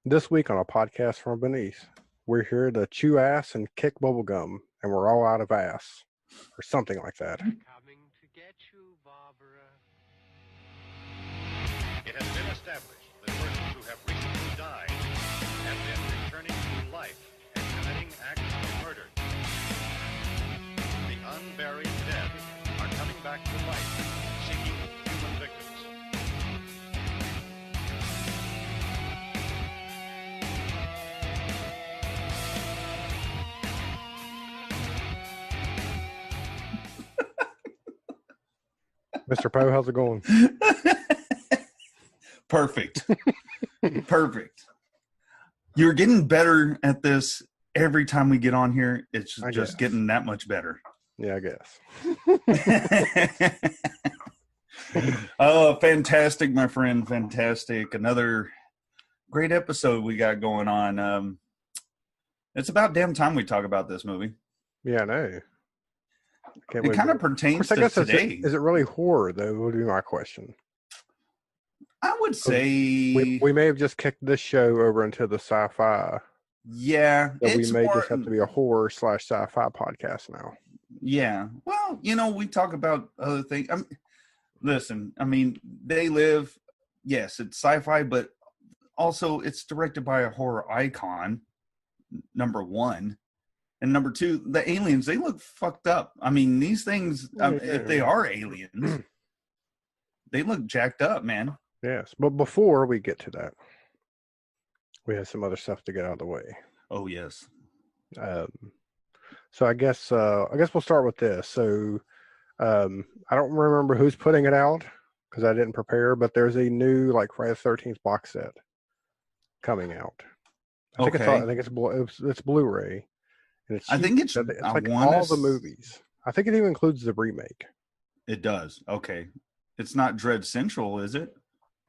This week on a podcast from beneath, we're here to chew ass and kick bubblegum, and we're all out of ass, or something like that. Coming to get you, Barbara. It has been established that persons who have recently died have been returning to life and committing acts of murder. The unburied dead are coming back to life, seeking human victims. Mr. Poe, how's it going? Perfect. Perfect. You're getting better at this every time we get on here. It's just getting that much better. Yeah, I guess. Oh, fantastic, my friend. Fantastic. Another great episode we got going on. It's about damn time we talk about this movie. Yeah, I know. It kind of pertains to today. Is it really horror, though, would be my question. I would say... We may have just kicked this show over into the sci-fi. Yeah. That we may just have to be a horror/sci-fi podcast now. Yeah. Well, we talk about other things. Listen, they live... Yes, it's sci-fi, but also it's directed by a horror icon, number one. And number two, the aliens, they look fucked up. These things, if they are aliens, they look jacked up, man. Yes, but before we get to that, we have some other stuff to get out of the way. Oh, yes. So I guess we'll start with this. So I don't remember who's putting it out because I didn't prepare, but there's a new Friday the 13th box set coming out. I think it's Blu-ray. I think it's like all the movies. I think it even includes the remake. It does. Okay. It's not Dread Central, is it?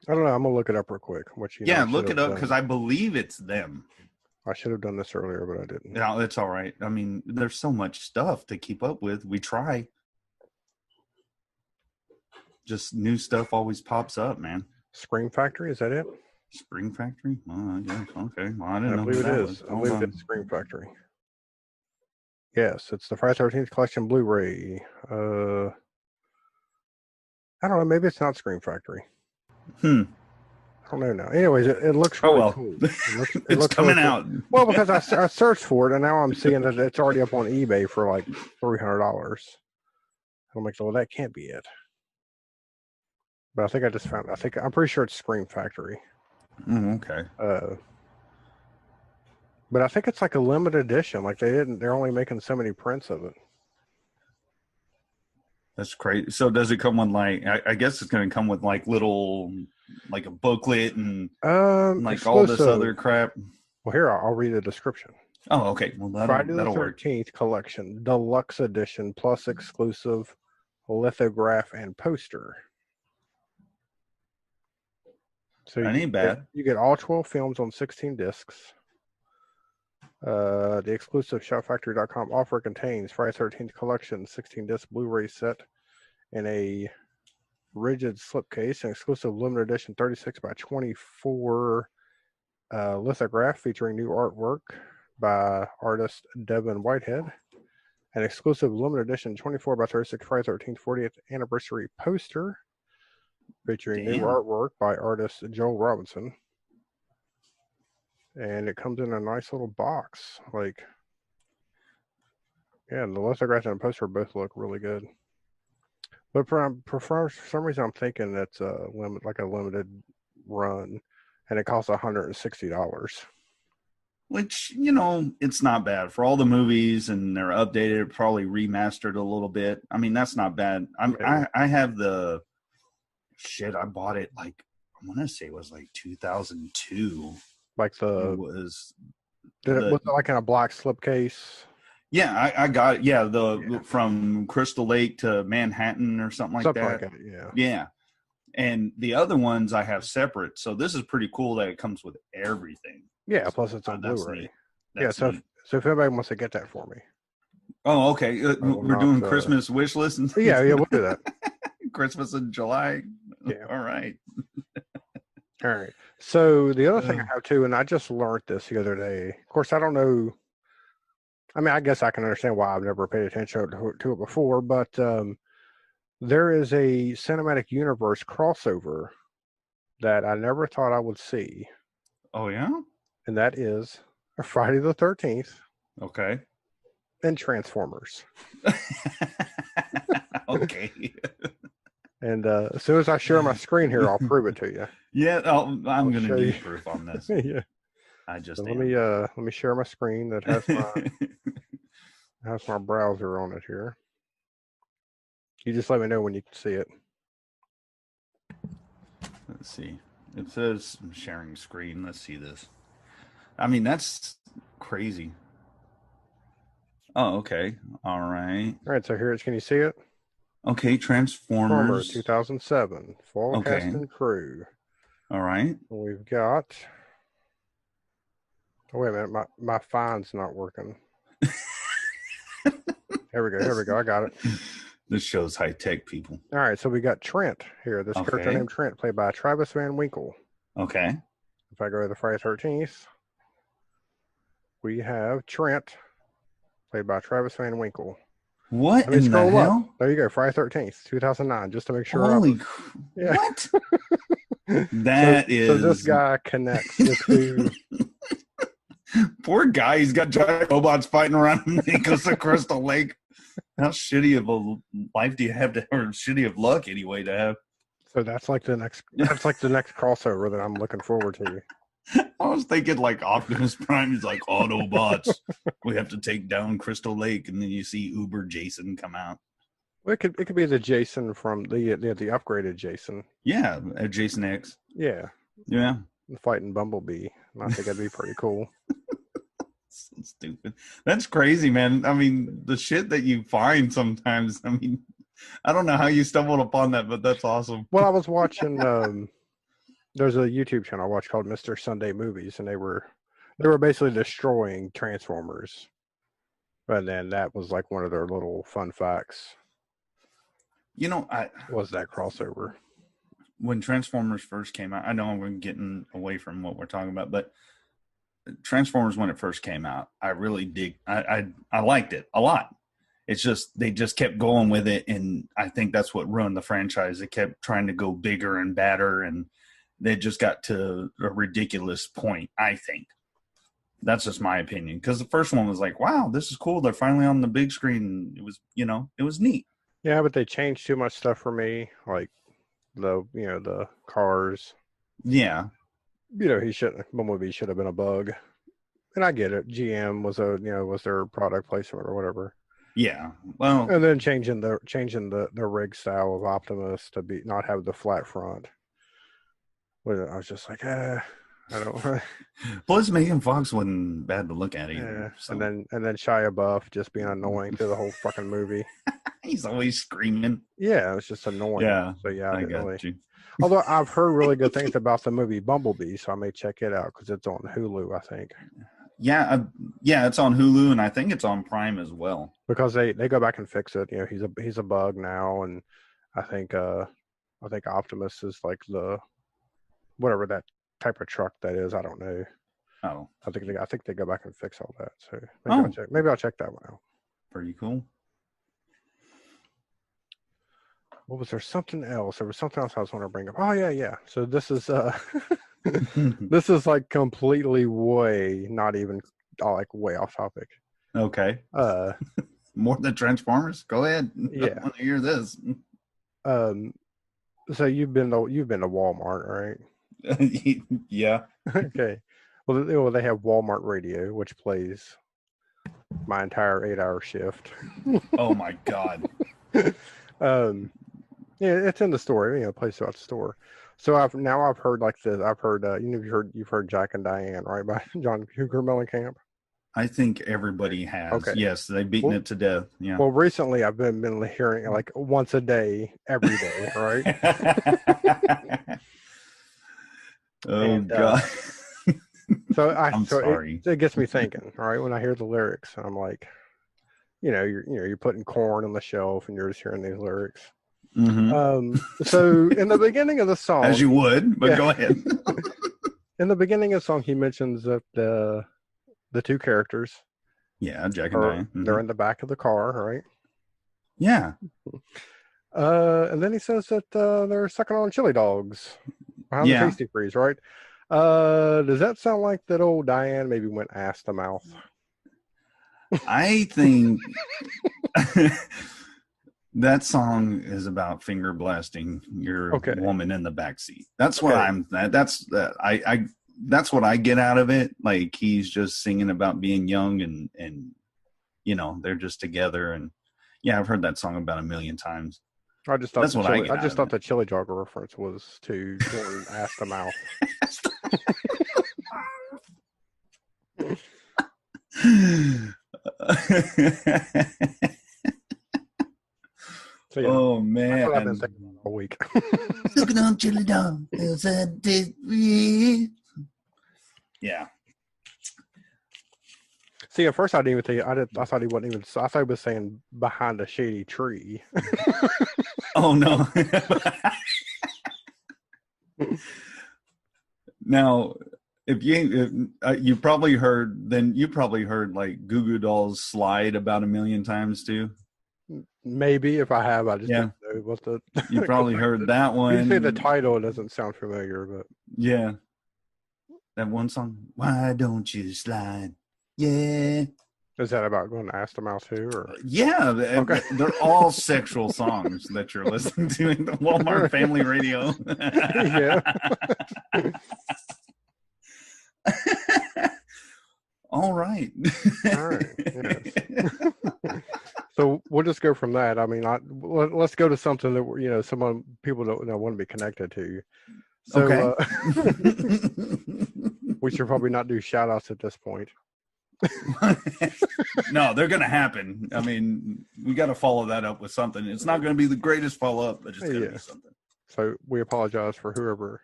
I don't know. I'm going to look it up real quick. Look it up because I believe it's them. I should have done this earlier, but I didn't. No, it's all right. There's so much stuff to keep up with. We try. Just new stuff always pops up, man. Scream Factory, is that it? Scream Factory? Oh, yeah. Okay. Well, I didn't know believe it is. I believe it's Scream Factory. Yes, it's the Friday 13th collection Blu-ray. I don't know. Maybe it's not Scream Factory. I don't know now. Anyways, it looks really cool. It looks coming really out. Cool. Well, because I searched for it, and now I'm seeing that it's already up on eBay for like $300. I'm like, well, that can't be it. But I think I just found. I'm pretty sure it's Scream Factory. Okay. But I think it's like a limited edition. They're only making so many prints of it. That's crazy. So does it come with I guess it's going to come with little, a booklet and exclusive. all this other crap. Well, here, I'll read the description. Oh, okay. Well, Friday the that'll work. 13th collection, deluxe edition, plus exclusive lithograph and poster. So that ain't bad. You get all 12 films on 16 discs. The exclusive ShopFactory.com offer contains Friday 13th collection 16-disc Blu-ray set in a rigid slipcase, an exclusive limited edition 36 by 24 lithograph featuring new artwork by artist Devin Whitehead, an exclusive limited edition 24 by 36 Friday 13th 40th anniversary poster featuring new artwork by artist Joel Robinson. And it comes in a nice little box. And the lithograph and the poster both look really good. But for some reason, I'm thinking it's a limited run, and it costs $160. Which, it's not bad for all the movies, and they're updated, probably remastered a little bit. That's not bad. I have the shit. I bought it I want to say it was 2002. Was it in a black slipcase? Yeah, I got it. Yeah, from Crystal Lake to Manhattan or something like that. Yeah. And the other ones I have separate. So this is pretty cool that it comes with everything. Yeah, plus it's on Blu-ray. So if anybody wants to get that for me. Oh, okay. We're doing Christmas wish lists. Yeah, we'll do that. Christmas in July. Yeah. All right. All right. So the other thing I have too, and I just learned this the other day. Of course, I don't know. I mean, I guess I can understand why I've never paid attention to it before, but there is a cinematic universe crossover that I never thought I would see, Oh yeah. and that is Friday the 13th Okay. and Transformers. Okay. And as soon as I share my screen here, I'll prove it to you. Yeah. I'm I'll going show to you. need proof on this. Yeah. I just So am. let me share my screen that has my browser on it here. You just let me know when you can see it. Let's see. It says sharing screen. Let's see this. I mean, that's crazy. Oh, okay. All right. All right, so here it is. Can you see it? Okay, Transformers Transformers. 2007, full Okay. cast and crew. All right. We've got. Oh, wait a minute, my find's not working. Here we go. I got it. This show's high tech, people. All right, so we got Trent here. This character Okay. named Trent, played by Travis Van Winkle. Okay. If I go to the Friday 13th, we have Trent, played by Travis Van Winkle. What Let me in the scroll hell? up. There you go, Friday 13th, 2009, just to make sure. Holy Yeah. What? That is. So this guy connects the two. Poor guy. He's got giant robots fighting around him. He goes to Crystal Lake. How shitty of a life do you have to, or shitty of luck anyway to have? So that's like the next crossover that I'm looking forward to. I was thinking like Optimus Prime is like Autobots. We have to take down Crystal Lake, and then you see Uber Jason come out. Well, it could be the Jason from the upgraded Jason. Yeah, Jason X. Yeah, Yeah. fighting Bumblebee. I think that'd be pretty cool. So stupid. That's crazy, man. I mean, the shit that you find sometimes. I mean, I don't know how you stumbled upon that, but that's awesome. Well, I was watching. There's a YouTube channel I watch called Mr. Sunday Movies, and they were basically destroying Transformers. And then that was like one of their little fun facts. You know, Was that crossover? When Transformers first came out, I know we're getting away from what we're talking about, but Transformers, when it first came out, I really I liked it a lot. It's just they just kept going with it, and I think that's what ruined the franchise. They kept trying to go bigger and badder, and they just got to a ridiculous point, I think. That's just my opinion, because the first one was like, wow, this is cool. They're finally on the big screen. It was, it was neat. Yeah, but they changed too much stuff for me, like the cars. Yeah. Bumblebee should have been a bug. And I get it. GM was was their product placement or whatever. Yeah. Well, And then changing the rig style of Optimus to not have the flat front. Well, I was just like, I don't. plus Megan Fox wasn't bad to look at either. Yeah. So. And then Shia LaBeouf just being annoying through the whole fucking movie. He's always screaming. Yeah, it was just annoying. Yeah. So yeah, I I didn't got really. you. Although I've heard really good things about the movie Bumblebee, so I may check it out because it's on Hulu, I think. Yeah, it's on Hulu, and I think it's on Prime as well. Because they go back and fix it. He's a bug now, and I think Optimus is like the whatever that type of truck that is. I don't know. Oh, I think they go back and fix all that. So Oh. maybe I'll check that one out. pretty cool. What was there? Something else? There was something else I was want to bring up. Oh yeah. So this is this is like completely not even like way off topic. Okay. More than Transformers? Go ahead. Yeah. I want to hear this. So you've been to Walmart, right? Yeah. Okay. Well, they have Walmart Radio, which plays my entire 8-hour shift. Oh my God. Yeah, it's in the store. It plays throughout the store. So I've heard like this. I've heard you've heard Jack and Diane, right, by John Cougar Mellencamp. I think everybody has. Okay. Yes, they've beaten it to death. Yeah. Well, recently I've been hearing it like once a day, every day, right? And, God. So I'm sorry. It gets me thinking. All right, when I hear the lyrics, I'm like, you're putting corn on the shelf, and you're just hearing these lyrics. Mhm. So in the beginning of the song, As you would, but Yeah. go ahead. In the beginning of the song, he mentions that the two characters Yeah, Jack and Diane. they're in the back of the car, right? Yeah. And then he says that they're sucking on chili dogs behind the Yeah. tasty freeze, right? Does that sound like that old Diane maybe went ass to mouth? I think that song is about finger blasting your Okay. woman in the backseat. That's what that's what I get out of it. Like he's just singing about being young and you know, they're just together. And yeah, I've heard that song about 1 million times. I just thought That's what I get I out just of thought it. the chili dog reference was to going ass to mouth. So yeah, Oh that's what I've been man. thinking about all week. Looking on chili dog. Yeah. See, at first I didn't even think I thought he wasn't even. I thought he was saying behind a shady tree. Oh no. Now, if you probably heard like Goo Goo Dolls Slide about 1 million times too. Maybe if I have, I just Yeah. didn't know what the. You probably heard that You say one. the title doesn't sound familiar, but Yeah. That one song. Why don't you slide? Yeah. is that about going ass to mouth too, or Yeah. Okay. They're all sexual songs that you're listening to in the Walmart Family Radio. yeah? All right. All right. Yes. So we'll just go from that. I mean, let's go to something that people don't want to be connected to. So Okay. we should probably not do shout outs at this point. No, they're going to happen. I mean, we got to follow that up with something. It's not going to be the greatest follow up, but it's going to be something. So we apologize for whoever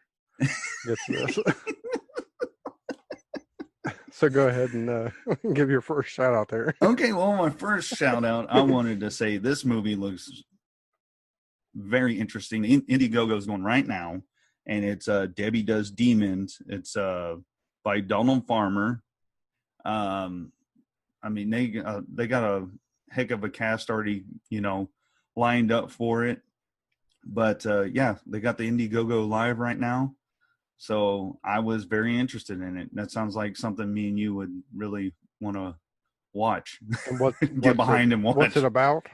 gets this. So go ahead and give your first shout out there. Okay, well, my first shout out, I wanted to say this movie looks very interesting. Indiegogo's going right now, and it's Debbie Does Demons. It's by Donald Farmer. I mean, they got a heck of a cast already, lined up for it. But yeah, they got the Indiegogo live right now. So I was very interested in it. That sounds like something me and you would really want to watch. And Get behind and watch. What's it about?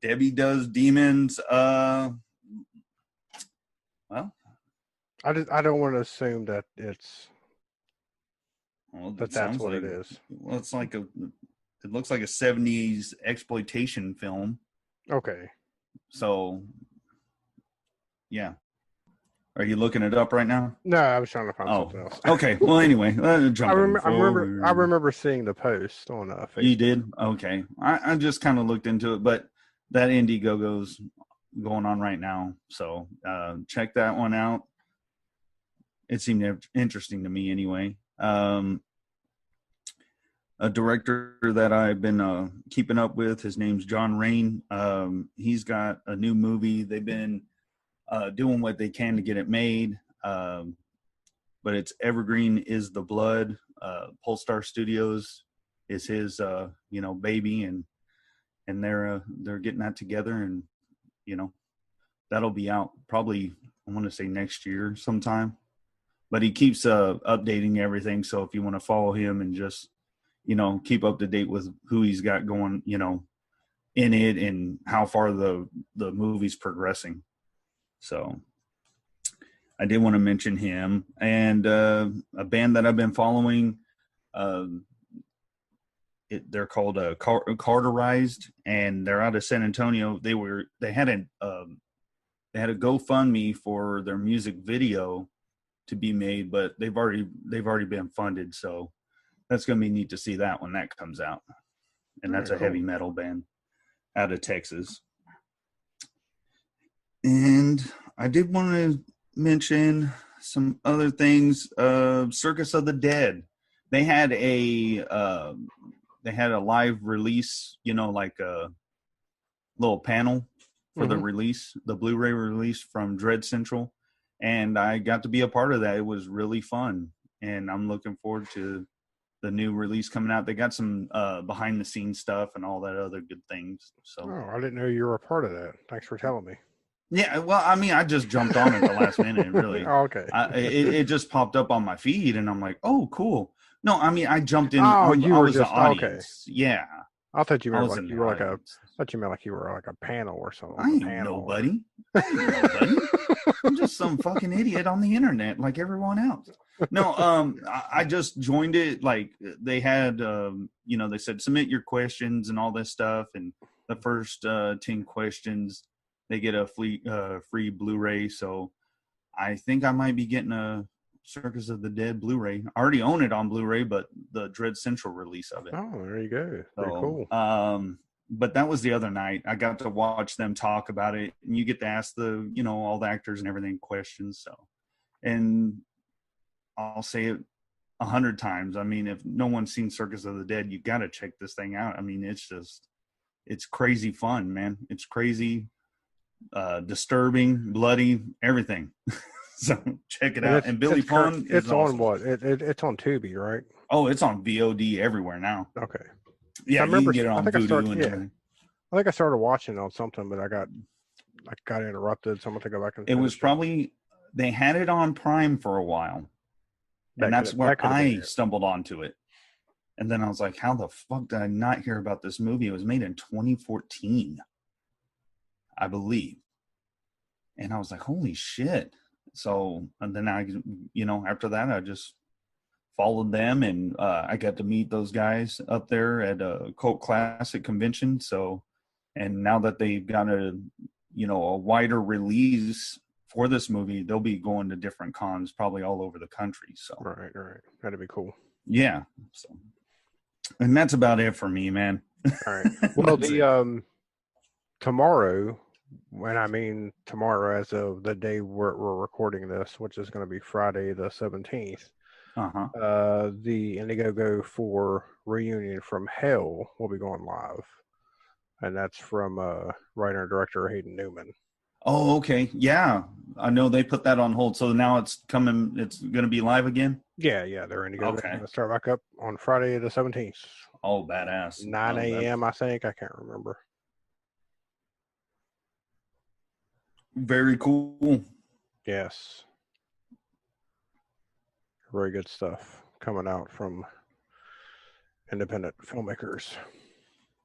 Debbie Does Demons. Well, I don't want to assume that it's that's that's what it is. Well, it looks like a 70s exploitation film. Okay. So yeah. Are you looking it up right now? No, I was trying to find something else. Okay. Well, anyway, I remember seeing the post on Facebook. You did? Okay. I just kind of looked into it, but that Indiegogo's going on right now. So check that one out. It seemed interesting to me anyway. A director that I've been keeping up with, his name's John Rain. He's got a new movie. They've been doing what they can to get it made. But it's Evergreen is the Blood. Polestar Studios is his baby, and they're getting that together, and that'll be out probably, I want to say, next year sometime. But he keeps updating everything, so if you want to follow him and just keep up to date with who he's got going in it and how far the movie's progressing. So I did want to mention him, and a band that I've been following. They're called Carterized, and they're out of San Antonio. They had a GoFundMe for their music video to be made, but they've already been funded. So that's going to be neat to see that when that comes out. And that's a heavy metal band out of Texas. And I did want to mention some other things. Circus of the Dead. They had a live release, like a little panel for the release, the Blu-ray release from Dread Central. and I got to be a part of that. It was really fun, and I'm looking forward to the new release coming out. They got some behind the scenes stuff and all that other good things. So Oh, I didn't know you were a part of that. Thanks for telling me. yeah, well, I mean, I just jumped on at the last minute, really. Oh, okay. It just popped up on my feed, and I'm like, oh, cool. No, I mean, I jumped in. Oh, I you were was just the audience. Yeah, I thought you I meant was like in you the were like a. audience. I thought you meant like you were like a panel or something. I ain't nobody. I ain't nobody. I'm just some fucking idiot on the internet like everyone else. No, I just joined it. Like they had, they said submit your questions and all this stuff, and the first 10 questions they get a free Blu-ray. So I think I might be getting a Circus of the Dead Blu-ray. I already own it on Blu-ray, but the Dread Central release of it. Oh, there you go. Pretty So, cool. But that was the other night. I got to watch them talk about it, and you get to ask all the actors and everything questions. So, and I'll say it 100 times. I mean, if no one's seen Circus of the Dead, you got to check this thing out. I mean, it's crazy fun, man. It's crazy, disturbing, bloody, everything. So check it out. And Billy Pond is it's awesome. on what? It's on Tubi, right? Oh, it's on VOD everywhere now. Okay. Yeah, I remember, you can get it on Vudu and everything. I think I started watching on something, but I got interrupted, so I'm going to go back and it was finish probably they had it on Prime for a while, and that's where I stumbled onto it. And then I was like, how the fuck did I not hear about this movie? It was made in 2014, I believe. And I was like, holy shit. So, and then after that, I just followed them, and I got to meet those guys up there at a Cult Classic convention. So, and now that they've got a wider release for this movie, they'll be going to different cons probably all over the country. So, right. That'd be cool. Yeah. So, and that's about it for me, man. All right. Well, tomorrow, when I mean tomorrow as of the day we're recording this, which is going to be Friday the 17th, the Indiegogo for Reunion from Hell will be going live. And that's from writer and director Hayden Newman. Oh, okay. Yeah. I know they put that on hold. So now it's going to be live again? Yeah, they're Indiegogo. Okay. Going to start back up on Friday the 17th. Oh, badass. 9 a.m., I think. I can't remember. Very cool. Yes. Very good stuff coming out from independent filmmakers.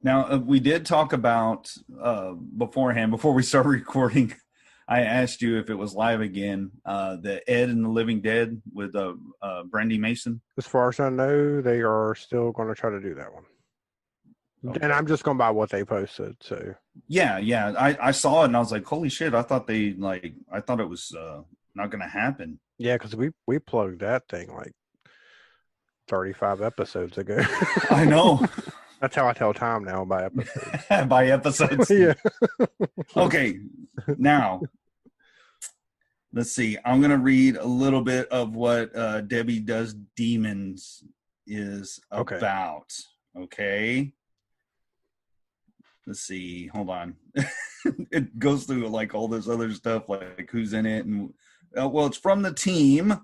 Now, we did talk about beforehand, before we started recording, I asked you if it was live again, the Ed and the Living Dead with Brandy Mason. As far as I know, they are still going to try to do that one. Okay. And I'm just going by what they posted. So yeah, I saw it and I was like, holy shit! I thought it was not going to happen. Yeah, because we plugged that thing like 35 episodes ago. I know. That's how I tell time now, by episodes. By episodes. Yeah. Okay, now let's see. I'm going to read a little bit of what Debbie Does Demons is about. Okay. Let's see. Hold on. It goes through like all this other stuff, like who's in it. And it's from the team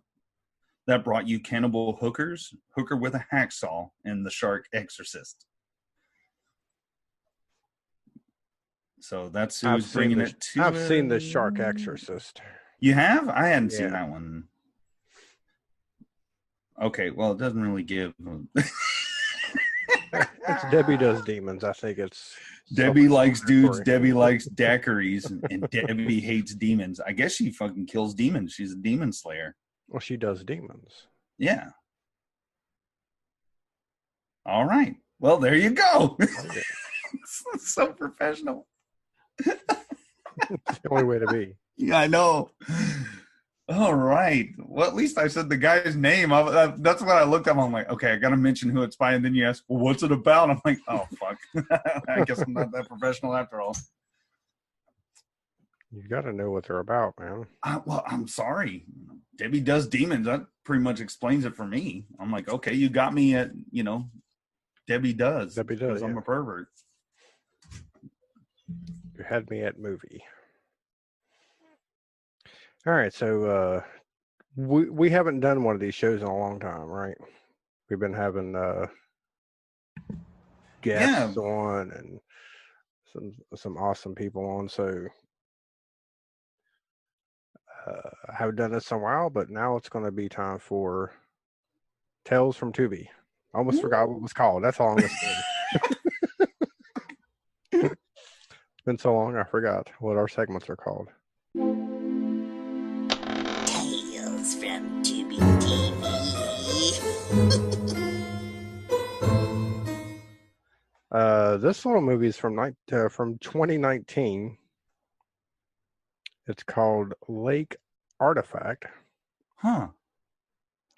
that brought you Cannibal Hookers, Hooker with a Hacksaw, and The Shark Exorcist. So that's who's bringing it to I've seen The Shark Exorcist. You have? I hadn't seen that one. Okay, well, it doesn't really give. It's Debbie Does Demons. I think it's Debbie likes dudes, Debbie likes daiquiris, and Debbie hates demons. I guess she fucking kills demons. She's a demon slayer. Well, she does demons. Yeah. All right. Well, there you go. Okay. So professional. It's the only way to be. Yeah, I know. All right. Well, at least I said the guy's name. That's what I looked up. I'm like, okay, I got to mention who it's by. And then you ask, well, what's it about? I'm like, oh, fuck. I guess I'm not that professional after all. You got to know what they're about, man. Well, I'm sorry. Debbie Does Demons. That pretty much explains it for me. I'm like, okay, you got me at, Debbie Does. Debbie Does. Because I'm a pervert. You had me at movie. All right, so we haven't done one of these shows in a long time, right? We've been having Yeah. guests on and some awesome people on. So I haven't done this in a while, but now it's going to be time for Tales from Tubi. I almost forgot what it was called. That's how long it's been. Been so long, I forgot what our segments are called. Tales from Tubi TV. This little movie is from 2019. It's called Lake Artifact. Huh.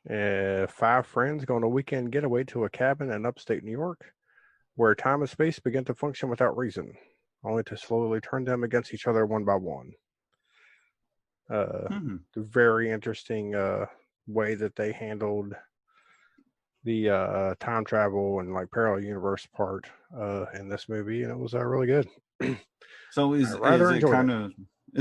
5 friends go on a weekend getaway to a cabin in upstate New York, where time and space begin to function without reason, only to slowly turn them against each other one by one. Very interesting way that they handled the time travel and like parallel universe part in this movie, and it was really good. So is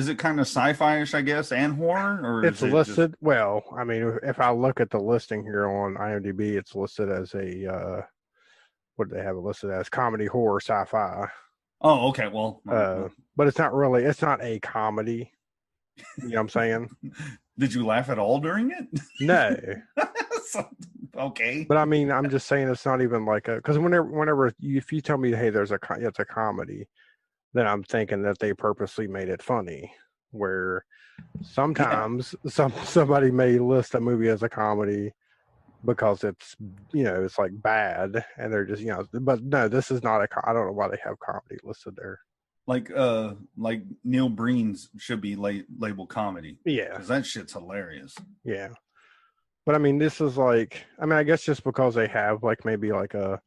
it kind of sci-fi-ish, I guess, and horror, or It's is it listed. just... Well, I mean, if I look at the listing here on IMDb, it's listed as a what do they have it listed as? Comedy, horror, sci-fi. Oh, okay. Well, but it's not really. It's not a comedy. You know what I'm saying? Did you laugh at all during it? No. Okay. But I mean, I'm just saying it's not even like a, because whenever if you tell me, hey, it's a comedy, then I'm thinking that they purposely made it funny. Where sometimes somebody may list a movie as a comedy because it's it's like bad and they're just but no, this is not I don't know why they have comedy listed there. Like Neil Breen's should be labeled comedy. Yeah, because that shit's hilarious. Yeah, but I mean, this is like, I mean, I guess just because they have like maybe like a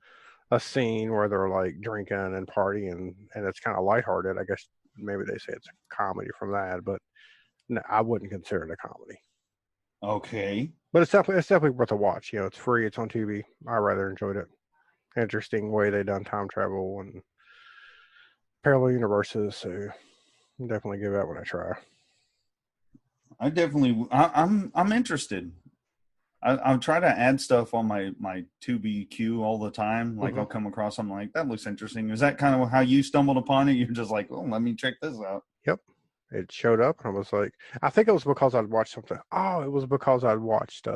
scene where they're like drinking and partying and it's kind of lighthearted. I guess maybe they say it's a comedy from that, but no, I wouldn't consider it a comedy. Okay, but it's definitely worth a watch. It's free. It's on TV. I rather enjoyed it. Interesting way they done time travel and parallel universes. So definitely give that one a try. I'm interested. I'm trying to add stuff on my Tubi queue all the time. Like I'll come across something like that looks interesting. Is that kind of how you stumbled upon it? You're just like, oh, let me check this out. Yep. It showed up and I was like, I think it was because I'd watched something. Oh, it was because I'd watched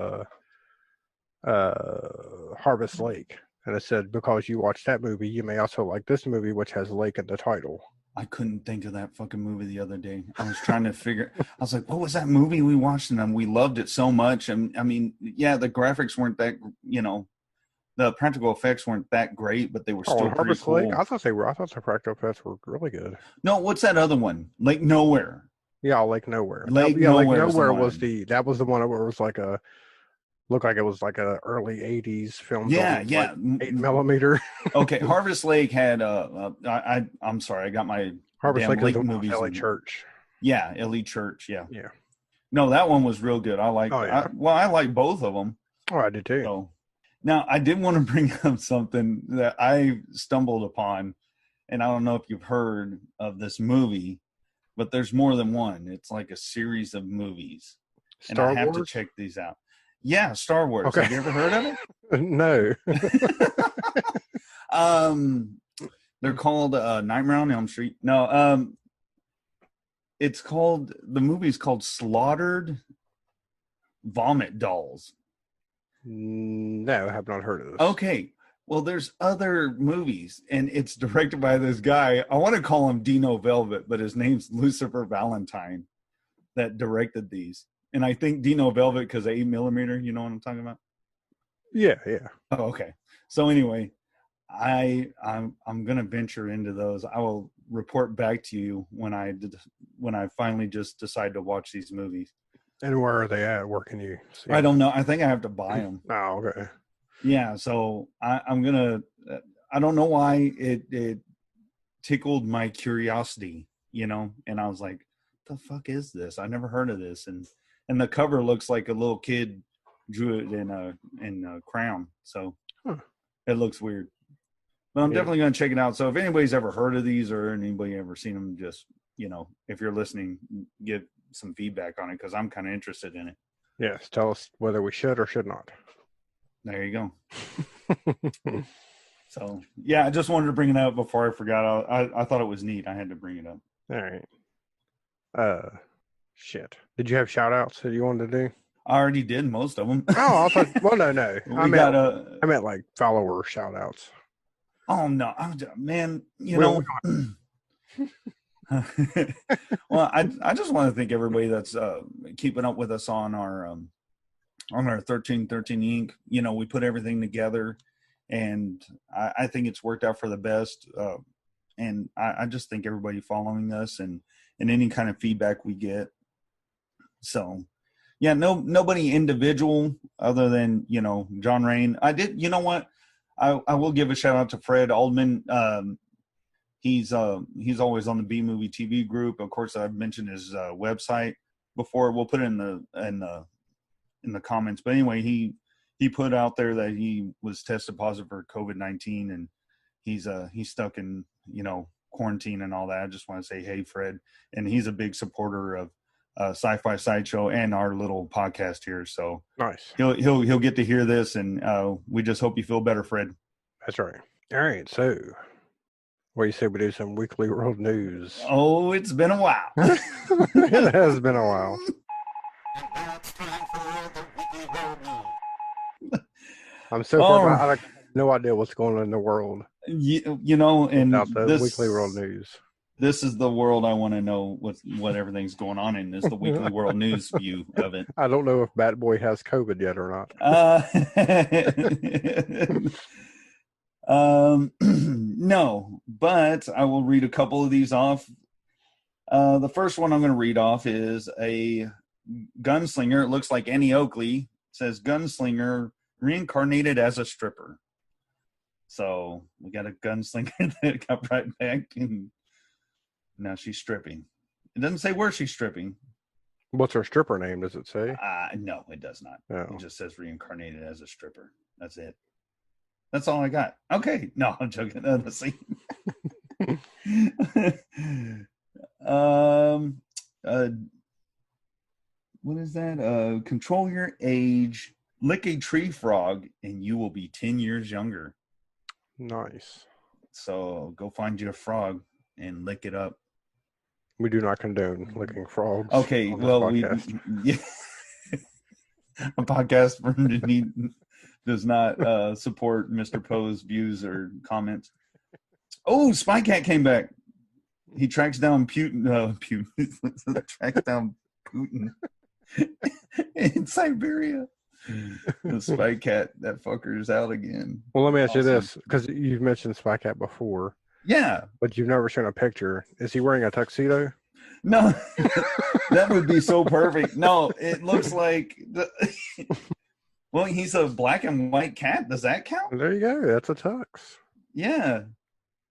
Harvest Lake. And it said, because you watched that movie, you may also like this movie, which has lake in the title. I couldn't think of that fucking movie the other day. I was trying to figure. I was like, "What was that movie we watched?" And we loved it so much. And I mean, yeah, the graphics weren't that, the practical effects weren't that great, but they were still pretty cool. Lake? I thought the practical effects were really good. No, what's that other one? Lake Nowhere. Yeah, Lake Nowhere. Lake Nowhere was the one where it was like looked like it was like a early 80s film. Yeah. Like 8mm. Okay, Harvest Lake had I'm sorry, I got my Harvest Lake Lake is movies. LA Church. Yeah, LA Church. Yeah. Yeah. No, that one was real good. I like. Oh, yeah. I like both of them. Oh, I did too. So, now I did want to bring up something that I stumbled upon, and I don't know if you've heard of this movie, but there's more than one. It's like a series of movies, and I have to check these out. Yeah, Star Wars. Okay. Have you ever heard of it? No. They're called Nightmare on Elm Street. No, it's called, the movie's called Slaughtered Vomit Dolls. No, I have not heard of this. Okay. Well, there's other movies, and it's directed by this guy. I want to call him Dino Velvet, but his name's Lucifer Valentine, that directed these. And I think Dino Velvet because 8mm, you know what I'm talking about? Yeah. Oh, okay. So anyway, I'm gonna venture into those. I will report back to you when I finally just decide to watch these movies. And where are they at? Where can you see? I don't know. I think I have to buy them. Oh, okay. Yeah. So I'm gonna. I don't know why it tickled my curiosity, and I was like, "The fuck is this? I never heard of this." And the cover looks like a little kid drew it in a crown, so it looks weird. But I'm Yeah. definitely going to check it out. So if anybody's ever heard of these or anybody ever seen them, just, if you're listening, give some feedback on it because I'm kind of interested in it. Yes, tell us whether we should or should not. There you go. So, yeah, I just wanted to bring it up before I forgot. I thought it was neat. I had to bring it up. All right. Shit. Did you have shout outs that you wanted to do? I already did most of them. Oh, I thought, well, no. I meant like follower shout outs. Oh, no. Man, Well, well, I just want to thank everybody that's keeping up with us on our 1313 Inc. We put everything together, and I think it's worked out for the best. And I just think everybody following us and any kind of feedback we get. So, yeah, nobody individual other than John Rain. I did. You know what? I will give a shout out to Fred Aldman. He's always on the B Movie TV group. Of course, I've mentioned his website before. We'll put it in the comments. But anyway, he put out there that he was tested positive for COVID-19 and he's stuck in quarantine and all that. I just want to say, hey, Fred, and he's a big supporter of Sci-Fi Sideshow and our little podcast here. So nice. He'll get to hear this, and we just hope you feel better, Fred. That's right. All right, so what do you say we do some weekly world news? Oh, it's been a while. It has been a while. I'm so far. I have no idea what's going on in the world. And without the weekly world news. This is the world I want to know what everything's going on in. Is the weekly world news view of it. I don't know if Bat Boy has COVID yet or not. No, but I will read a couple of these off. The first one I'm going to read off is a gunslinger. It looks like Annie Oakley. It says gunslinger reincarnated as a stripper. So we got a gunslinger that got right back, and now she's stripping. It doesn't say where she's stripping. What's her stripper name? Does it say? No, it does not. Oh. It just says reincarnated as a stripper. That's it. That's all I got. Okay. No, I'm joking. Let's see. What is that? Control your age, lick a tree frog, and you will be 10 years younger. Nice. So go find you a frog and lick it up. We do not condone licking frogs. Okay, well, a podcast does not support Mr. Poe's views or comments. Oh, Spy Cat came back. He tracks down Putin. Tracks down Putin in Siberia. The Spy Cat, that fucker's out again. Well, let me ask you this, because you've mentioned Spy Cat before. Yeah. But you've never shown a picture. Is he wearing a tuxedo? No. That would be so perfect. No, it looks like... Well, he's a black and white cat. Does that count? There you go. That's a tux. Yeah.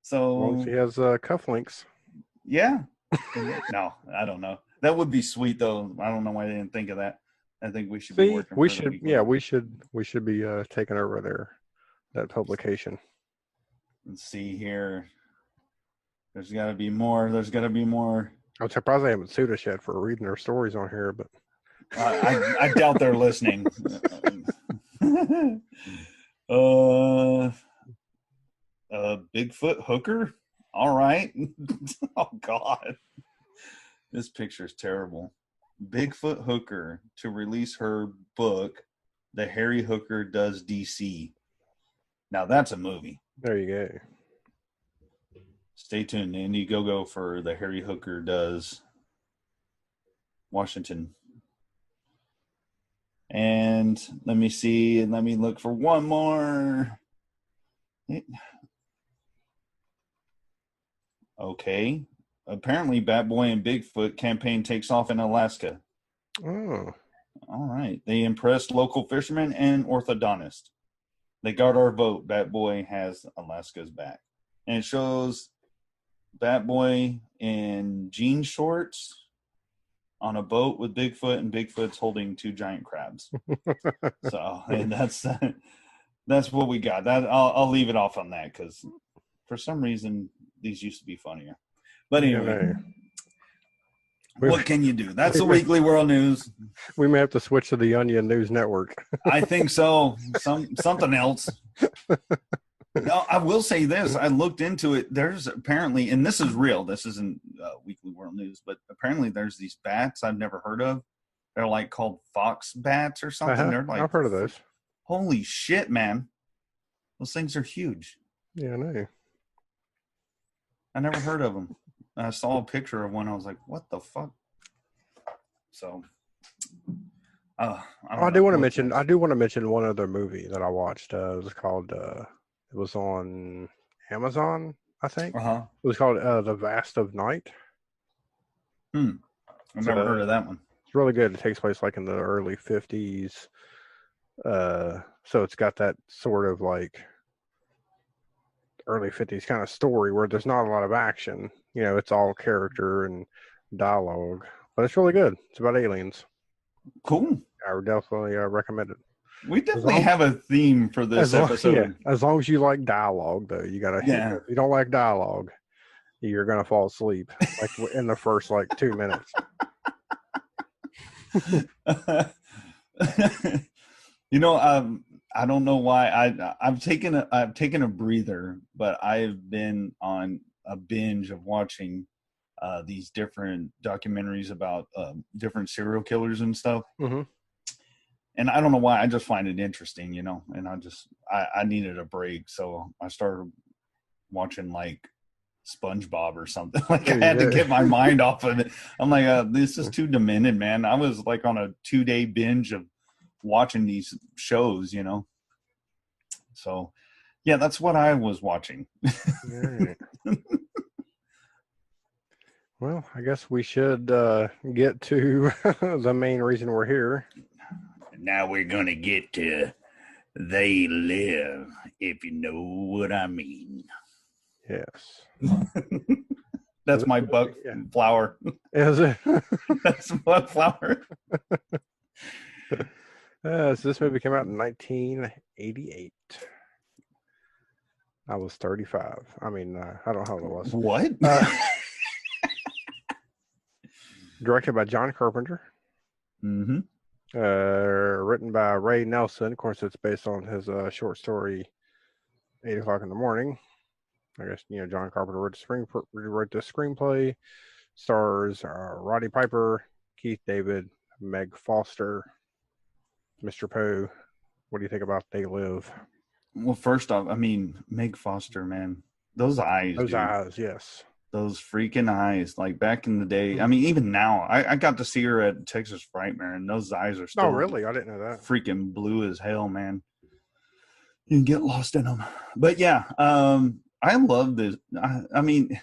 So... Well, he has cufflinks. Yeah. No, I don't know. That would be sweet, though. I don't know why I didn't think of that. I think we should be working. We should be taking over there, that publication. Let's see here. There's got to be more. I'm surprised they haven't sued us yet for reading their stories on here, but I doubt they're listening. Bigfoot hooker. All right. Oh God, this picture's terrible. Bigfoot hooker to release her book, The Harry Hooker Does DC. Now that's a movie. There you go. Stay tuned, Indiegogo, for The Harry Hooker Does Washington. And let me see, and let me look for one more. Okay. Apparently, Bat Boy and Bigfoot campaign takes off in Alaska. Oh. All right. They impressed local fishermen and orthodontists. They got our vote. Bat Boy has Alaska's back. And it shows Bat Boy in jean shorts on a boat with Bigfoot, and Bigfoot's holding two giant crabs. So, and that's what we got. That I'll leave it off on that because For some reason, these used to be funnier. But Yeah, anyway, We- what can you do? That's the Weekly World News. We may have to switch to the Onion News Network. I think so. Something else. No, I will say this. I looked into it. There's apparently, and this is real. This isn't Weekly World News, but apparently there's these bats I've never heard of. They're like called fox bats or something. They're like, I've heard of those. Holy shit, man! Those things are huge. Yeah, I know. I never heard of them. I saw a picture of one. I was like, what the fuck? So, I do want to mention one other movie that I watched. It was called. It was on Amazon, I think. Uh-huh. It was called The Vast of Night. I've never heard of that one. It's really good. It takes place like in the early 50s. So it's got that sort of like early 50s kind of story where there's not a lot of action. You know, it's all character and dialogue, but it's really good. It's about aliens. Cool. I would definitely recommend it. We definitely have a theme for this episode. Yeah, as long as you like dialogue, though, you gotta. Yeah. If you don't like dialogue, you're gonna fall asleep like in the first like 2 minutes. You know, I don't know why I've taken a breather, but I've been on a binge of watching these different documentaries about different serial killers and stuff. Mm-hmm. And I don't know why. I just find it interesting, you know. And I needed a break, so I started watching like SpongeBob or something. Like I had to get my mind off of it. I'm like, this is too demented, man. I was like on a 2-day binge of watching these shows, you know. So, yeah, that's what I was watching. Right. Well, I guess we should get to the main reason we're here. Now we're gonna get to They Live, if you know what I mean. Yes. That's my bug flower. Is it? That's bug flower. So this movie came out in 1988. I was 35. I mean, I don't know how old I was. What? Directed by John Carpenter. Mm-hmm. Written by Ray Nelson. Of course, it's based on his short story, 8 o'clock in the morning. I guess, you know, John Carpenter wrote the screenplay. Stars Roddy Piper, Keith David, Meg Foster, Mr. Poe. What do you think about They Live? Well, first off, I mean, Meg Foster, man. Those eyes. Those dude. eyes, yes. Those freaking eyes. Like back in the day. I mean, even now, I got to see her at Texas Frightmare, and those eyes are still Oh, really? I didn't know that. freaking blue as hell, man. You can get lost in them. But yeah, I love this. I mean,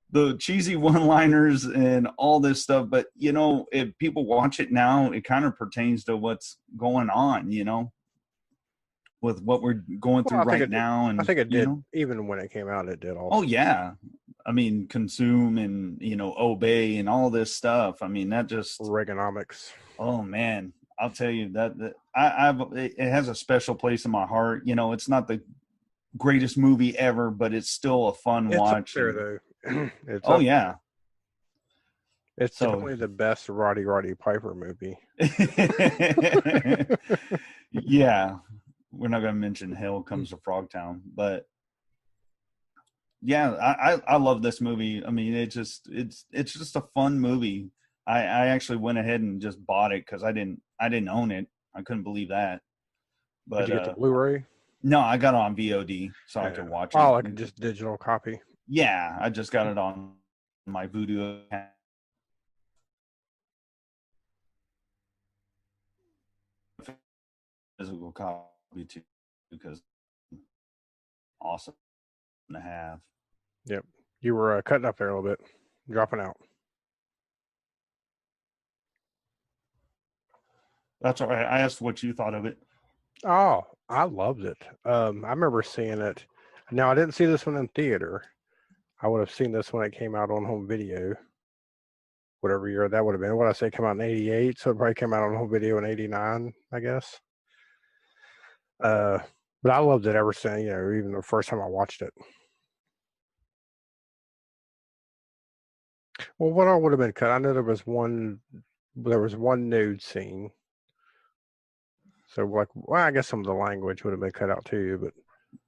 the cheesy one-liners and all this stuff. But, you know, if people watch it now, it kind of pertains to what's going on, you know, with what we're going through right now. And I think it did. you know? Even when it came out, it did also. Oh, yeah. I mean, consume and, you know, obey and all this stuff. I mean, that just... Reaganomics. Oh, man. I'll tell you that it has a special place in my heart. You know, it's not the greatest movie ever, but it's still a fun watch. It's up there, though. Oh, yeah. It's definitely the best Roddy Piper movie. Yeah. We're not going to mention Hell Comes to Frogtown, but yeah, I love this movie. I mean, it's just a fun movie. I actually went ahead and just bought it because I didn't own it. I couldn't believe that. But did you get the Blu-ray? No, I got it on VOD so I could watch it. Oh, like just digital copy. Yeah, I just got it on my Vudu account. Physical copy too, because awesome to have. Yep, you were cutting up there a little bit, dropping out. That's all right. I asked what you thought of it. Oh, I loved it. I remember seeing it. Now, I didn't see this one in theater. I would have seen this when it came out on home video. Whatever year that would have been. What I say, came out in 88, so it probably came out on home video in 89, I guess. But I loved it ever since, you know, even the first time I watched it. Well, what all would have been cut? I know there was one nude scene. So like, well, I guess some of the language would have been cut out too, but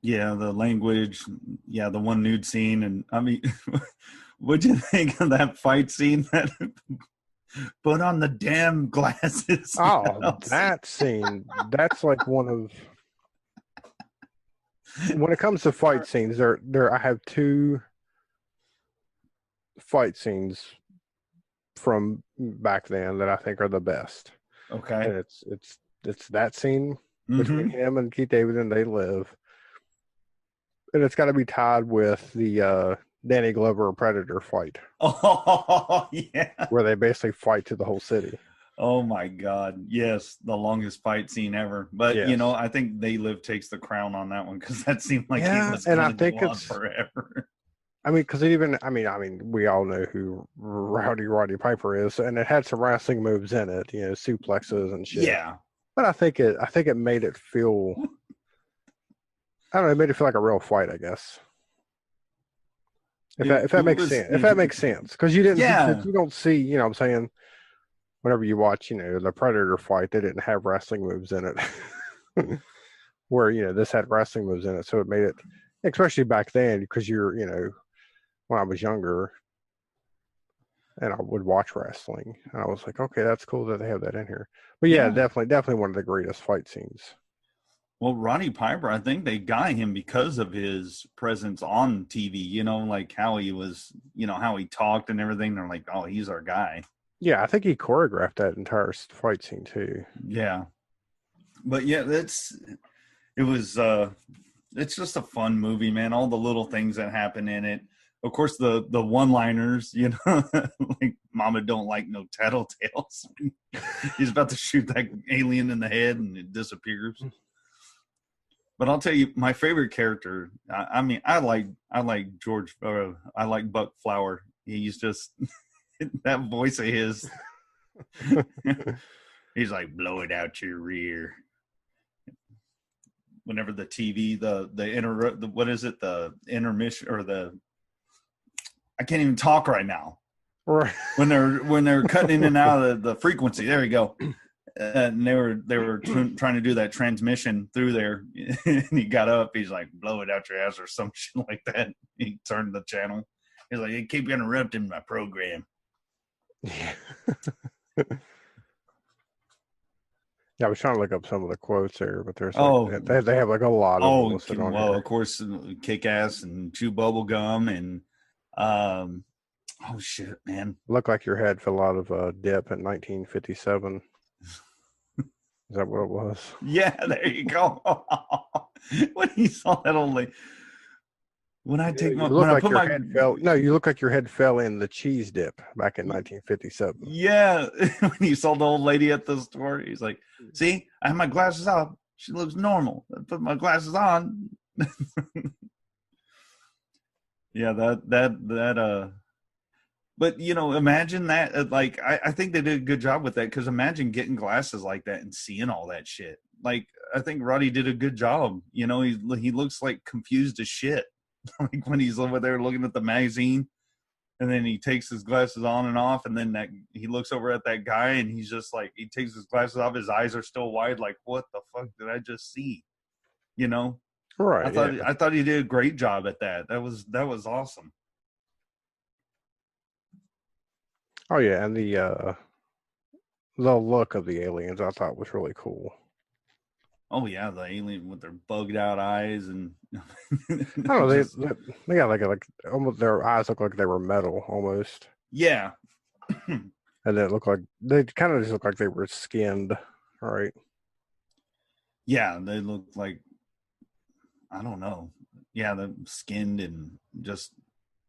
Yeah, the language. Yeah, the one nude scene, and I mean, what'd you think of that fight scene? That put on the damn glasses. oh, that scene, that's like one of when it comes to fight scenes, I have two fight scenes from back then that I think are the best. Okay. And it's that scene between Mm-hmm. him and Keith David and They Live. And it's got to be tied with the Danny Glover Predator fight, Oh yeah. where they basically fight to the whole city. Oh my God. Yes, the longest fight scene ever. But Yes. I think They Live takes the crown on that one because that seemed like Yeah, he was and going I to think go on it's- forever. I mean, because we all know who Rowdy Roddy Piper is, and it had some wrestling moves in it, suplexes and shit. Yeah. But I think it made it feel, I don't know, it made it feel like a real fight, I guess. If that makes sense. If that makes sense, because you don't see, what I'm saying, whenever you watch, the Predator fight, they didn't have wrestling moves in it. Where this had wrestling moves in it, so it made it, especially back then, because when I was younger, and I would watch wrestling, and I was like, okay, that's cool that they have that in here. But yeah, definitely one of the greatest fight scenes. Well, Roddy Piper, I think they got him because of his presence on TV, like how he was, how he talked and everything. They're like, oh, he's our guy. Yeah, I think he choreographed that entire fight scene too. Yeah. But yeah, it's just a fun movie, man. All the little things that happen in it. Of course, the one-liners, like "Mama don't like no tattletales." He's about to shoot that alien in the head, and it disappears. But I'll tell you, my favorite character. I like George. I like Buck Flower. He's just that voice of his. He's like, "Blow it out your rear." Whenever the TV, what is it? The intermission or the. I can't even talk right now. Right. When they're cutting in and out of the frequency, there you go. And they were trying to do that transmission through there, and he got up. He's like, "Blow it out your ass" or some shit like that. He turned the channel. He's like, "You keep interrupting my program." Yeah. Yeah, I was trying to look up some of the quotes there, but there's they have like a lot of them listed on here. Of course, Kick Ass and Chew Bubble Gum and oh shit, man! Looked like your head fell out of a dip in 1957. Is that what it was? Yeah, there you go. When he saw that old lady. When I take my, when I put my head fell. No, you look like your head fell in the cheese dip back in 1957. Yeah, when he saw the old lady at the store, he's like, "See, I have my glasses off. She looks normal. I put my glasses on." Yeah, but imagine that. Like, I think they did a good job with that, because imagine getting glasses like that and seeing all that shit. Like, I think Roddy did a good job. He looks like confused as shit. Like when he's over there looking at the magazine, and then he takes his glasses on and off, and then he looks over at that guy, and he's just like, he takes his glasses off, his eyes are still wide, like, what the fuck did I just see? Right. I thought he did a great job at that. That was awesome. Oh yeah, and the look of the aliens I thought was really cool. Oh yeah, the alien with their bugged out eyes and I don't know, they got like almost, their eyes look like they were metal almost. Yeah. And it looked like they kind of just looked like they were skinned, right? Yeah, they look like, I don't know. Yeah, they're skinned and just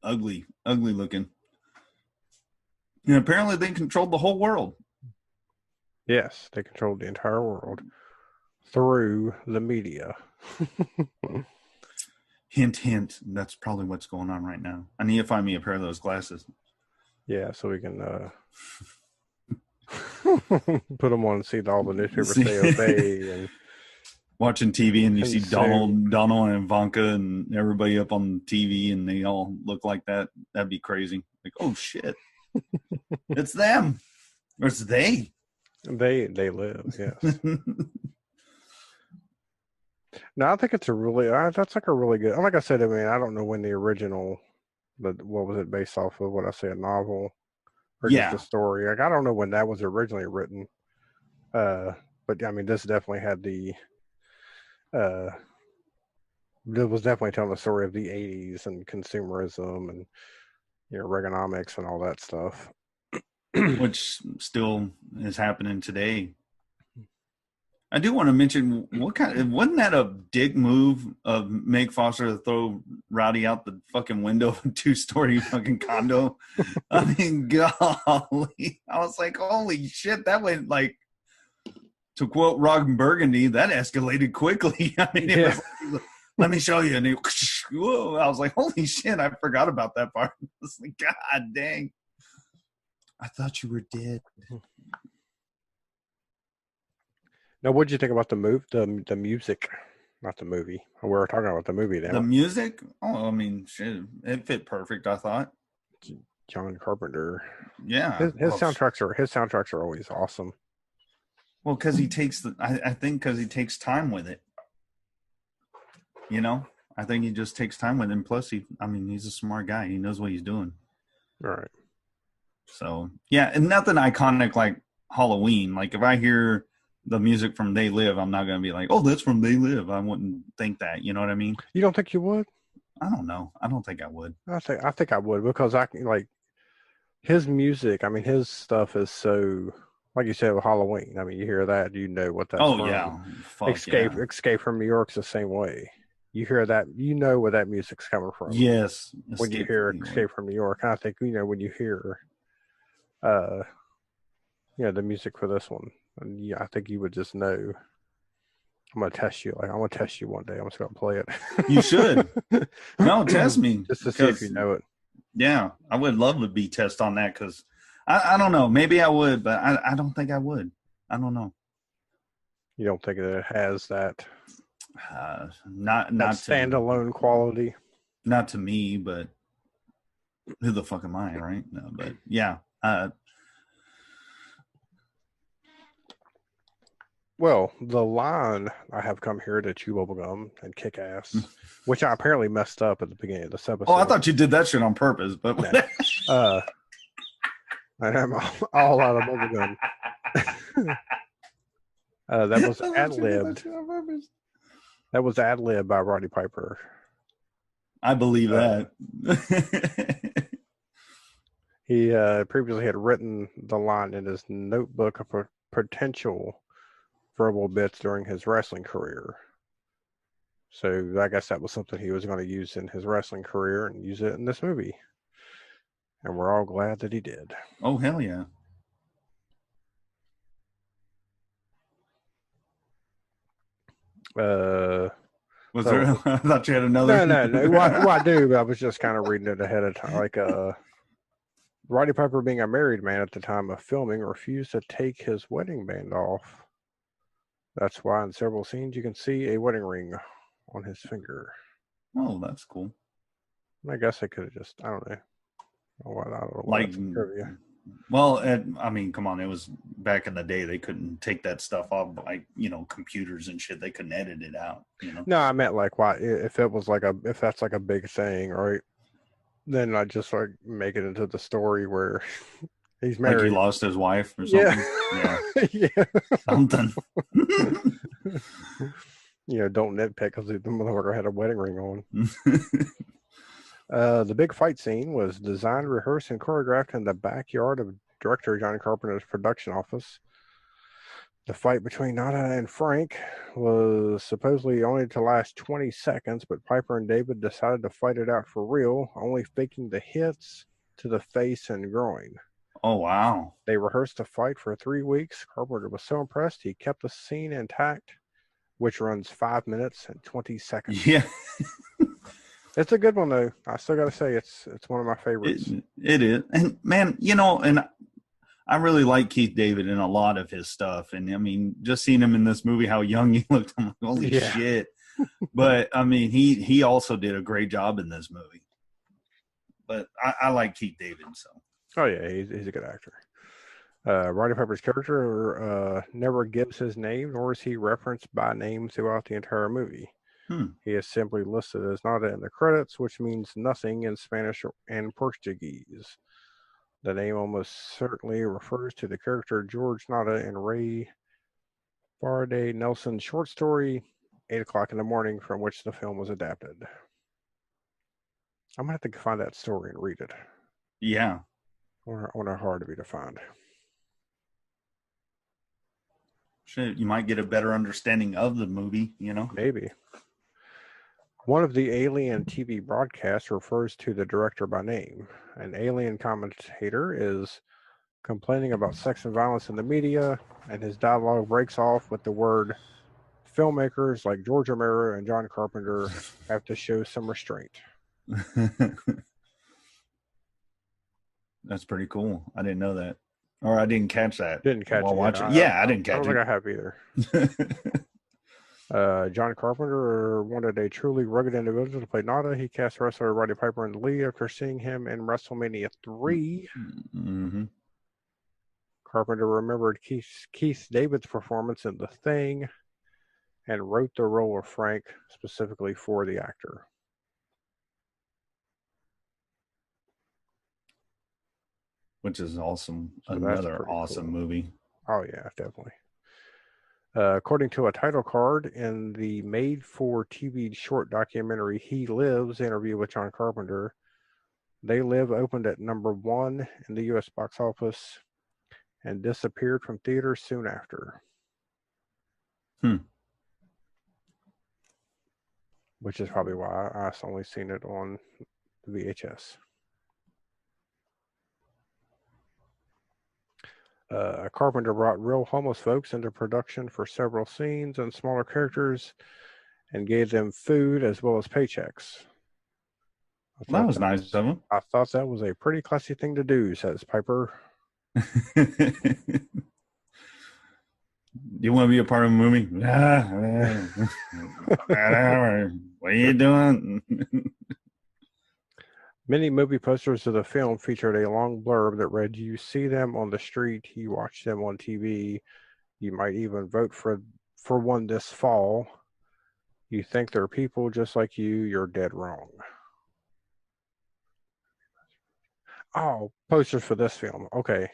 ugly looking. And apparently they controlled the whole world. Yes, they controlled the entire world through the media. Hint, hint. That's probably what's going on right now. I need to find me a pair of those glasses. Yeah, so we can put them on and see all the newspapers say obey. And watching TV, and you see Donald and Ivanka and everybody up on TV, and they all look like that. That'd be crazy. Like, oh shit. It's them. Or it's they. They live, yes. No, I think it's a really that's like a really good. Like I said, I mean, I don't know when the original, what was it based off of? What I say, a novel or just Yeah. a story? Like I don't know when that was originally written. But I mean, this definitely had the. It was definitely telling the story of the '80s and consumerism and Reaganomics and all that stuff. Which still is happening today. I do want to mention wasn't that a dick move of Meg Foster to throw Rowdy out the fucking window of a 2-story fucking condo? I mean, golly. I was like, holy shit, that went like, to quote Ron Burgundy, that escalated quickly. I mean, it was like, let me show you. And whoa, I was like, holy shit, I forgot about that part. I was like, God dang. I thought you were dead. Now, what did you think about the the music, not the movie? We were talking about the movie now. The music? Oh, I mean, shit, it fit perfect, I thought. John Carpenter. Yeah. His soundtracks are always awesome. Well, because he takes I think because he takes time with it. I think he just takes time with it. And plus, he's a smart guy. He knows what he's doing. All right. So, yeah, and nothing iconic like Halloween. Like, if I hear the music from They Live, I'm not going to be like, oh, that's from They Live. I wouldn't think that. You know what I mean? You don't think you would? I don't know. I don't think I would. I think I would, because I can, like, his music. I mean, his stuff is so, like you said, with Halloween. I mean, you hear that, you know what that's from. Yeah. Fuck Escape from New York's the same way. You hear that, you know where that music's coming from. Yes. When you hear Escape from New York. And I think, when you hear the music for this one, and yeah, I think you would just know. I'm gonna test you. Like, I'm gonna test you one day. I'm just gonna play it. You should. No, test me. Just to see if you know it. Yeah, I would love to be tested on that, because I don't know. Maybe I would, but I don't think I would. I don't know. You don't think that it has that not standalone quality? Not to me, but who the fuck am I, right? No, but yeah. Well, the line I have come here to chew bubblegum and kick ass, which I apparently messed up at the beginning of this episode. Oh, I thought you did that shit on purpose, but and I'm all out of bubblegum. That was ad-libbed. That was ad-libbed by Roddy Piper. I believe that. He previously had written the line in his notebook of potential verbal bits during his wrestling career. So I guess that was something he was going to use in his wrestling career and use it in this movie. And we're all glad that he did. Oh, hell yeah. Was there? I thought you had another. No. Well, I do, but I was just kind of reading it ahead of time. Like, Roddy Piper, being a married man at the time of filming, refused to take his wedding band off. That's why in several scenes you can see a wedding ring on his finger. Oh, that's cool. I guess I could have just, I don't know. I don't know, like, well, I mean, come on. It was back in the day. They couldn't take that stuff off, like, computers and shit. They couldn't edit it out, No, I meant like, why, if it was like if that's like a big thing, right? Then I just like make it into the story where he's married. Like he lost his wife or something. Yeah. Something. Don't nitpick because the motherfucker had a wedding ring on. The big fight scene was designed, rehearsed, and choreographed in the backyard of director John Carpenter's production office. The fight between Nada and Frank was supposedly only to last 20 seconds, but Piper and David decided to fight it out for real, only faking the hits to the face and groin. Oh, wow. They rehearsed the fight for 3 weeks. Carpenter was so impressed, he kept the scene intact, which runs 5 minutes and 20 seconds. Yeah. It's a good one, though. I still got to say, it's one of my favorites. It is. And, man, and I really like Keith David in a lot of his stuff. And, I mean, just seeing him in this movie, how young he looked, I'm like, holy shit. But, I mean, he also did a great job in this movie. But I like Keith David, so. Oh yeah, he's a good actor. Roddy Piper's character never gives his name, nor is he referenced by name throughout the entire movie. He is simply listed as Nada in the credits, which means nothing in Spanish and Portuguese. The name almost certainly refers to the character George Nada in Ray Faraday Nelson's short story, 8 o'clock in the morning, from which the film was adapted. I'm going to have to find that story and read it. Yeah. I wonder how hard it'd be to find. Shit, you might get a better understanding of the movie, Maybe. One of the Alien TV broadcasts refers to the director by name. An Alien commentator is complaining about sex and violence in the media, and his dialogue breaks off with the word, filmmakers like George Romero and John Carpenter have to show some restraint. That's pretty cool. I didn't know that. Or I didn't catch that. Didn't catch while it. watching. Yeah, I didn't catch I don't think I have either. John Carpenter wanted a truly rugged individual to play Nada. He cast wrestler Roddy Piper in the lead after seeing him in WrestleMania 3. Mm-hmm. Carpenter remembered Keith David's performance in The Thing and wrote the role of Frank specifically for the actor. Which is awesome. So Another awesome movie. Oh, yeah, definitely. According to a title card in the made-for-TV short documentary He Lives interview with John Carpenter, They Live opened at #1 in the U.S. box office and disappeared from theaters soon after. Which is probably why I've only seen it on VHS. Carpenter brought real homeless folks into production for several scenes and smaller characters and gave them food as well as paychecks. That was nice of him. I thought that was a pretty classy thing to do, says Piper. You want to be a part of a movie? What are you doing? Many movie posters of the film featured a long blurb that read, "You see them on the street, you watch them on TV, you might even vote for one this fall. You think they're people just like you, you're dead wrong." Oh, posters for this film. Okay.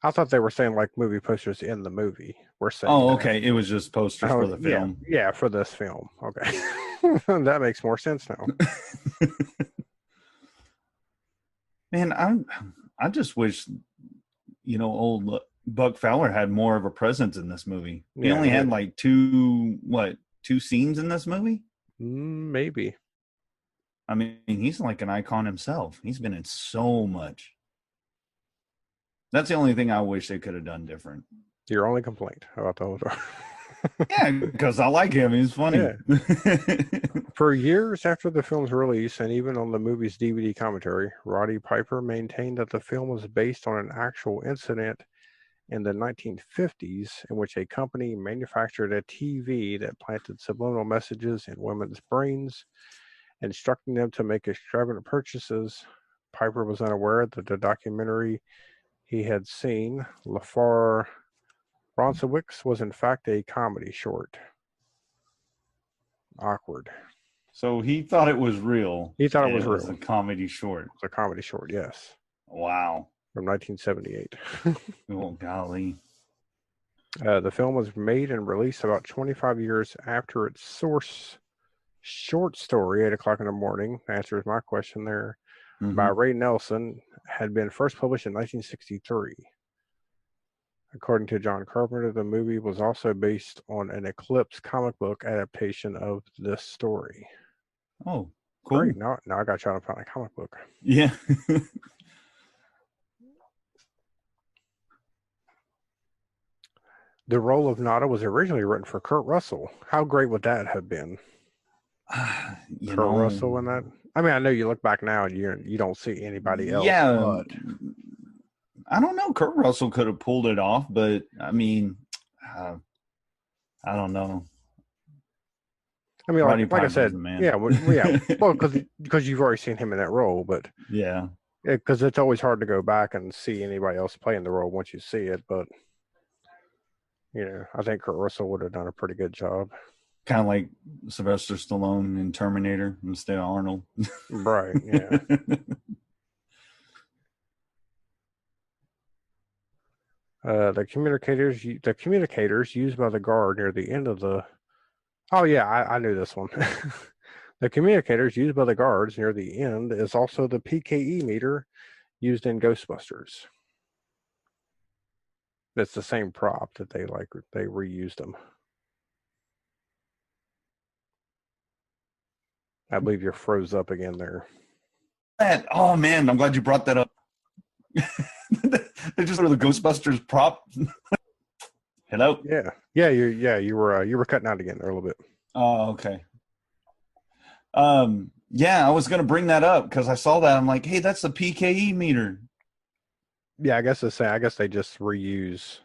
I thought they were saying like movie posters in the movie. We're saying. Oh, okay. It was just posters for the film. Yeah, for this film. Okay. That makes more sense now. Man, I just wish, old Buck Fowler had more of a presence in this movie. He only had like two scenes in this movie? Maybe. I mean, he's like an icon himself. He's been in so much. That's the only thing I wish they could have done different. Your only complaint about the whole story. Yeah, because I like him. He's funny. Yeah. For years after the film's release, and even on the movie's DVD commentary, Roddy Piper maintained that the film was based on an actual incident in the 1950s in which a company manufactured a TV that planted subliminal messages in women's brains, instructing them to make extravagant purchases. Piper was unaware that the documentary he had seen, LaFar Bronzewicz, was in fact a comedy short. Awkward. So he thought it was real. He thought it was real. It was a comedy short. It was a comedy short, yes. Wow. From 1978. Oh, golly. The film was made and released about 25 years after its source short story, 8 o'clock in the morning, answers my question there, by Ray Nelson, had been first published in 1963. According to John Carpenter, the movie was also based on an Eclipse comic book adaptation of this story. Oh, cool. Great. Now I got you to find a comic book. Yeah. The role of Nada was originally written for Kurt Russell. How great would that have been? Kurt Russell in that? I mean, I know you look back now and you don't see anybody else. Yeah. But I don't know. Kurt Russell could have pulled it off, but I mean, I don't know. I mean, like I said, yeah, well, because you've already seen him in that role, but yeah, because it's always hard to go back and see anybody else playing the role once you see it. But I think Kurt Russell would have done a pretty good job. Kind of like Sylvester Stallone in Terminator instead of Arnold. Right? Yeah. The communicators used by the guard near the end of the. Oh yeah, I knew this one. The communicators used by the guards near the end is also the PKE meter used in Ghostbusters. It's the same prop that they reused them. I believe you're froze up again there. Oh man, I'm glad you brought that up. They just were the Ghostbusters prop. Hello? Yeah, you were cutting out again there a little bit. Oh, okay. Yeah, I was gonna bring that up because I saw that. I'm like, hey, that's the PKE meter. Yeah, I guess they just reuse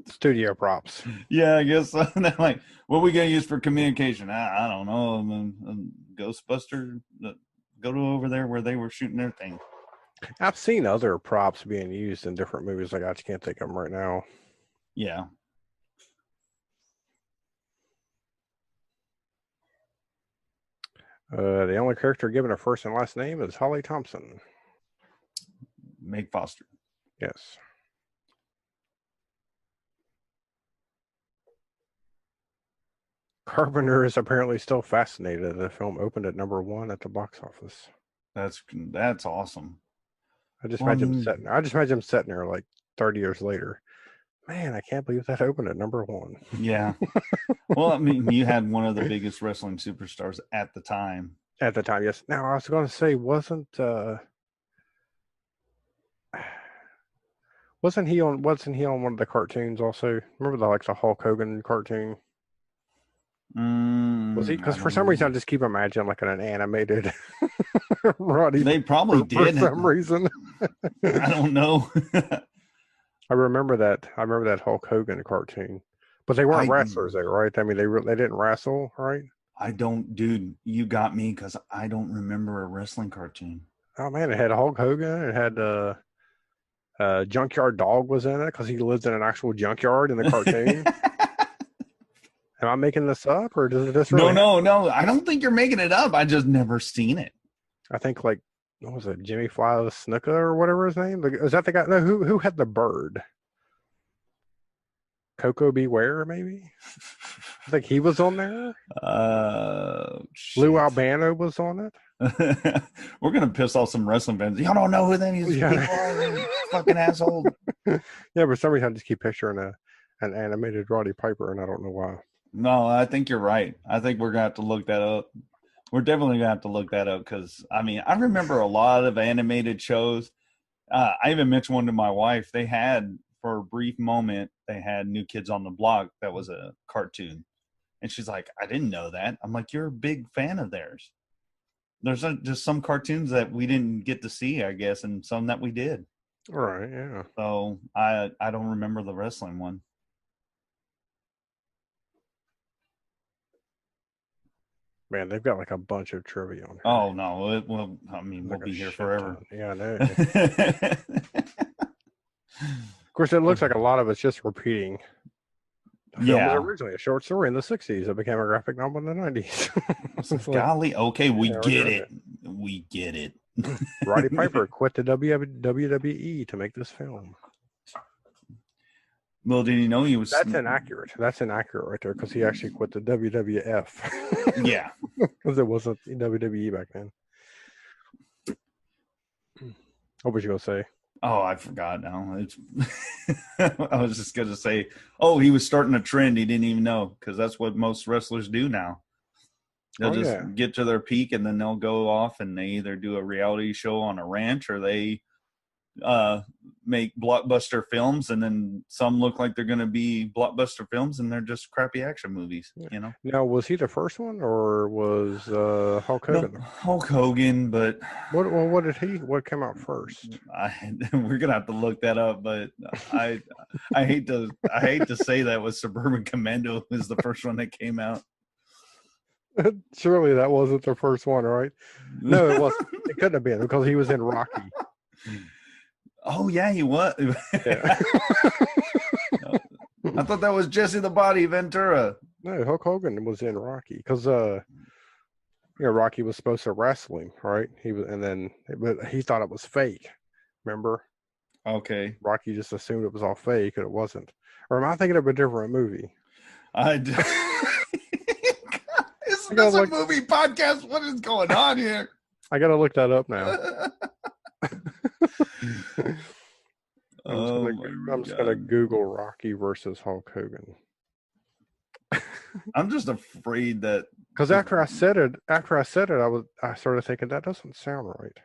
studio props. Yeah, I guess so. And I'm like, what are we gonna use for communication? I don't know. Ghostbuster, go to over there where they were shooting their thing. I've seen other props being used in different movies. Like I just can't think of them right now. Yeah. The only character given a first and last name is Holly Thompson. Meg Foster. Yes. Carpenter is apparently still fascinated. The film opened at #1 at the box office. That's awesome. I just imagine him sitting there like 30 years later. Man, I can't believe that opened at #1. Yeah. Well, I mean, you had one of the biggest wrestling superstars at the time. At the time, yes. Now I was going to say, wasn't he on one of the cartoons also? Remember the Hulk Hogan cartoon? Was he? Because for some reason I just keep imagining like an animated Roddy. They probably did for some reason. I don't know. I remember that Hulk Hogan cartoon, but they weren't wrestlers, though, right? I mean, they didn't wrestle, right? Dude, you got me because I don't remember a wrestling cartoon. Oh man, it had Hulk Hogan. It had Junkyard Dog was in it because he lives in an actual junkyard in the cartoon. Am I making this up, or does this really No. I don't think you're making it up. I just never seen it. I think what was it, Jimmy Fly Snuka or whatever his name? Is that the guy? No, who had the bird? Coco Beware, maybe. I think he was on there. Lou Albano was on it. We're gonna piss off some wrestling fans. Y'all don't know who that is. Yeah. Fucking asshole. Yeah, for some reason I just keep picturing an animated Roddy Piper, and I don't know why. No, I think you're right. I think we're gonna have to look that up. We're definitely gonna have to look that up because I mean I remember a lot of animated shows. I even mentioned one to my wife. They had for a brief moment they had New Kids on the Block. That was a cartoon, and she's like, I didn't know that. I'm like, you're a big fan of theirs. There's just some cartoons that we didn't get to see, I guess, and some that we did. Right. Yeah. So I don't remember the wrestling one. Man, they've got like a bunch of trivia on here. Oh no! Well, I mean, we'll be here forever. Yeah, I know. Of course, it looks like a lot of it's just repeating. The film was originally a short story in the '60s. It became a graphic novel in the '90s. Golly, okay, we get it. We get it. Roddy Piper quit the WWE to make this film. Well, did you know he was? That's inaccurate. That's inaccurate right there because he actually quit the WWF. Yeah, because it wasn't WWE back then. What was you gonna say? Oh, I forgot now. I was just gonna say, oh, he was starting a trend he didn't even know because that's what most wrestlers do now. They'll get to their peak and then they'll go off and they either do a reality show on a ranch or they make blockbuster films, and then some look like they're going to be blockbuster films and they're just crappy action movies. You know. Now, was he the first one or was Hulk Hogan? No, Hulk Hogan, but what came out first? We're gonna have to look that up, but I hate to say that was Suburban Commando is the first one that came out. Surely that wasn't the first one, right? No, it wasn't. It couldn't have been because he was in Rocky. Oh yeah, he was. Yeah. I thought that was Jesse the Body Ventura. No, Hulk Hogan was in Rocky because Rocky was supposed to wrestle him, right? But he thought it was fake. Remember? Okay. Rocky just assumed it was all fake, and it wasn't. Or am I thinking of a different movie? Isn't this a movie podcast? What is going on here? I gotta look that up now. I'm just gonna Google Rocky versus Hulk Hogan. I'm just afraid that because after I said it, I started thinking that doesn't sound right.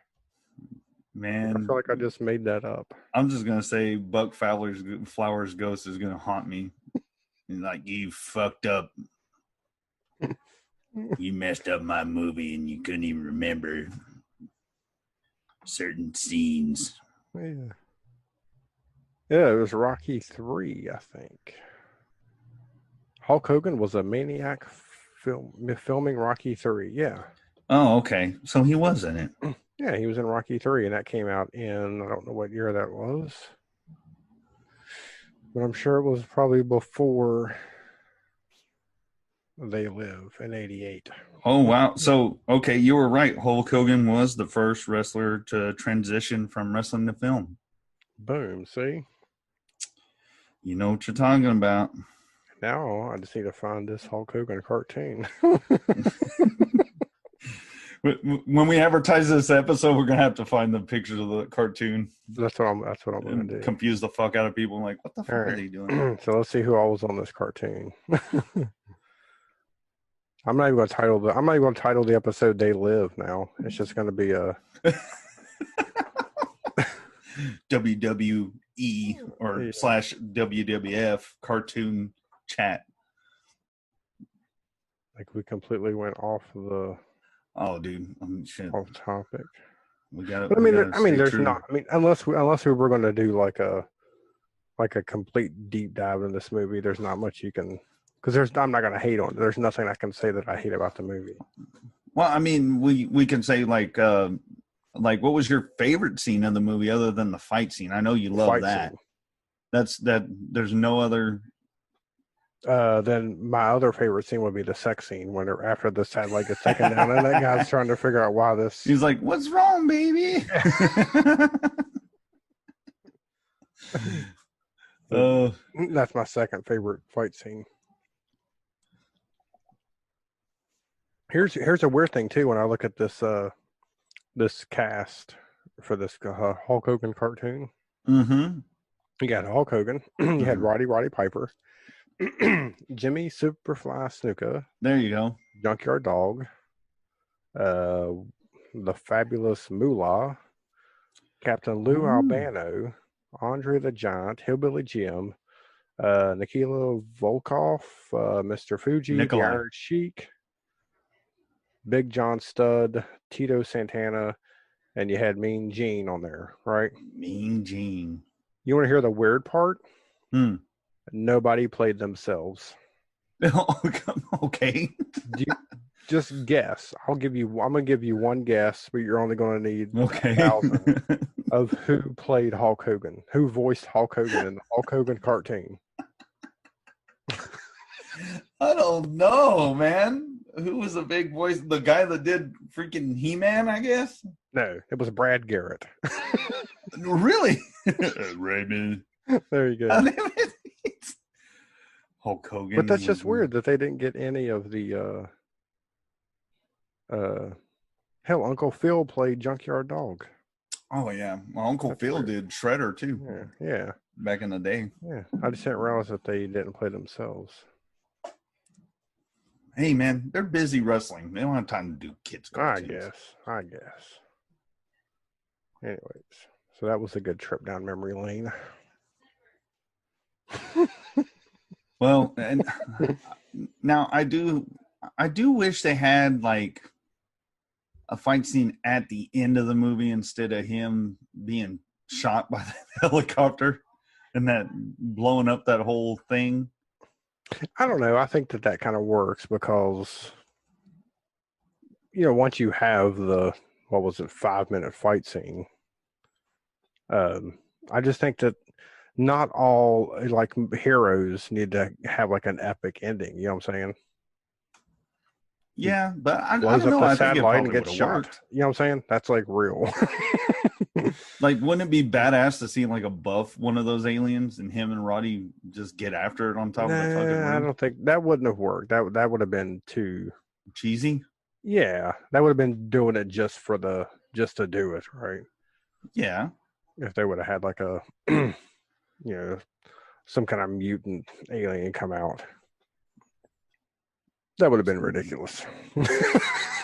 Man, I feel like I just made that up. I'm just gonna say Buck Flowers ghost is gonna haunt me. Like, you fucked up. You messed up my movie and you couldn't even remember certain scenes. Yeah. Yeah, it was Rocky 3, I think. Hulk Hogan was a maniac filming Rocky 3. Yeah. Oh, okay. So he was in it. Yeah, he was in Rocky 3, and that came out in, I don't know what year that was. But I'm sure it was probably before They Live in 88. Oh, wow. So, okay, you were right. Hulk Hogan was the first wrestler to transition from wrestling to film. Boom, see? You know what you're talking about. Now I just need to find this Hulk Hogan cartoon. When we advertise this episode, we're gonna have to find the pictures of the cartoon. That's what I'm gonna do. Confuse the fuck out of people. Like, what the fuck are they doing? So let's see who all was on this cartoon. I'm not even gonna title the episode "They Live" now. It's just gonna be a WWE or / WWF cartoon chat. Like, we completely went off the. Oh, dude, shit. Off topic. We got it. But there's not. I mean, unless we were going to do like a complete deep dive in this movie, there's not much you can. Because I'm not going to hate on it. There's nothing I can say that I hate about the movie. Well, I mean, we can say like what was your favorite scene of the movie other than the fight scene? I know you love that. Scene. There's no other. Then my other favorite scene would be the sex scene when they're after this head leg is taken down and that guy's trying to figure out why this. He's like, "What's wrong, baby?" That's my second favorite fight scene. Here's a weird thing too when I look at this this cast for this Hulk Hogan cartoon. Mm-hmm. You got Hulk Hogan. You had Roddy Piper. Jimmy Superfly Snuka. There you go. Junkyard Dog. The Fabulous Moolah. Captain Lou Albano. Andre the Giant. Hillbilly Jim. Nikita Volkov. Mr. Fuji. The Iron Sheik. Big John Studd. Tito Santana. And you had Mean Gene on there, right? Mean Gene. You want to hear the weird part? Nobody played themselves. Okay. Just guess. I'm gonna give you one guess, but you're only gonna need 1,000 of who played Hulk Hogan, who voiced Hulk Hogan in the Hulk Hogan cartoon. I don't know, man. Who was the big voice? The guy that did freaking He-Man, I guess? No, it was Brad Garrett. Really? Raymond. There you go. Hulk Hogan. But that's just weird that they didn't get any of the hell, Uncle Phil played Junkyard Dog. Oh yeah. Well, Uncle Phil did Shredder too. Yeah. Back in the day. Yeah. I just didn't realize that they didn't play themselves. Hey man, they're busy wrestling. They don't have time to do kids cartoons. I guess. Anyways, so that was a good trip down memory lane. Well, and now I do wish they had like a fight scene at the end of the movie instead of him being shot by the helicopter and that blowing up that whole thing. I don't know. I think that kind of works because once you have the, what was it, 5-minute fight scene, I just think that not all like heroes need to have like an epic ending. You know what I'm saying? Yeah, but I Blows don't up know. the I think it satellite and probably would gets have shot. worked. You know what I'm saying? That's like real. Like, wouldn't it be badass to see like a buff one of those aliens and him and Roddy just get after it on top of the fucking Nah, I roof? don't think that wouldn't have worked. That would have been too. Cheesy? Yeah, that would have been doing it just to do it, right? Yeah. If they would have had like a, some kind of mutant alien come out, that would have been ridiculous.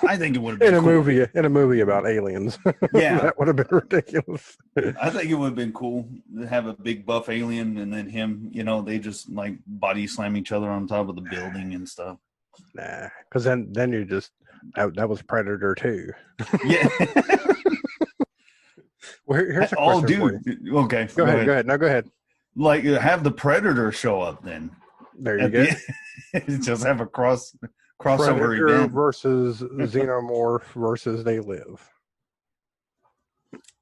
I think it would have been cool. In a movie about aliens. Yeah. That would have been ridiculous. I think it would have been cool to have a big buff alien and then him, they just like body slam each other on top of the building and stuff. Nah, because then you just that was Predator too. Yeah. Well, here's a question for you. Okay. Go ahead. No, go ahead. Like, have the Predator show up then. There you go. Just have a crossover Predator event versus Xenomorph versus They Live.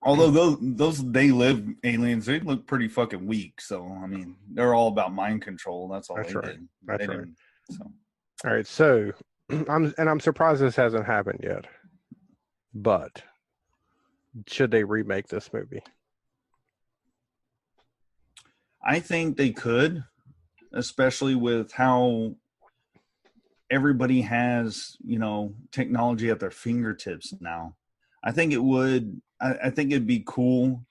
Although those They Live aliens, they look pretty fucking weak. So I mean, they're all about mind control. That's all That's they right. did. That's They right. didn't- So. All right, so I'm surprised this hasn't happened yet. But should they remake this movie? I think they could, especially with how everybody has, technology at their fingertips now. I think it would. I think it'd be cool.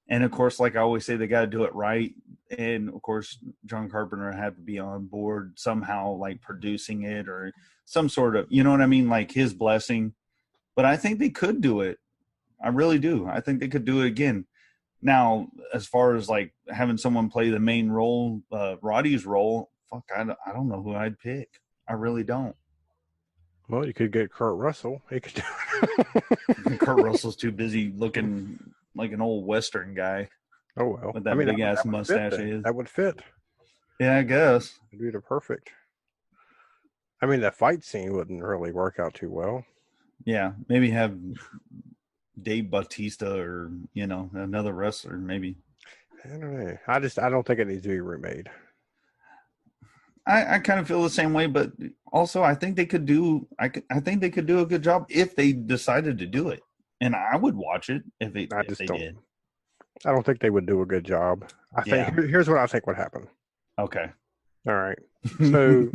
And of course, like I always say, they got to do it right. And of course, John Carpenter had to be on board somehow, like producing it or some sort of, you know what I mean? Like his blessing. But I think they could do it. I really do. I think they could do it again. Now, as far as like having someone play the main role, Roddy's role, fuck, I don't know who I'd pick. I really don't. Well, you could get Kurt Russell. He could do Kurt Russell's too busy looking like an old Western guy. Oh well. With that big-ass that would mustache fit he then. is. That would fit. Yeah, I guess. It'd be the perfect. I mean, the fight scene wouldn't really work out too well. Yeah, maybe have Dave Bautista or, another wrestler, maybe. I don't know. I don't think it needs to be remade. I kind of feel the same way, but also I think they could do I think they could do a good job if they decided to do it. And I would watch it if they did. I don't think they would do a good job. I think here's what I think would happen. Okay. All right. So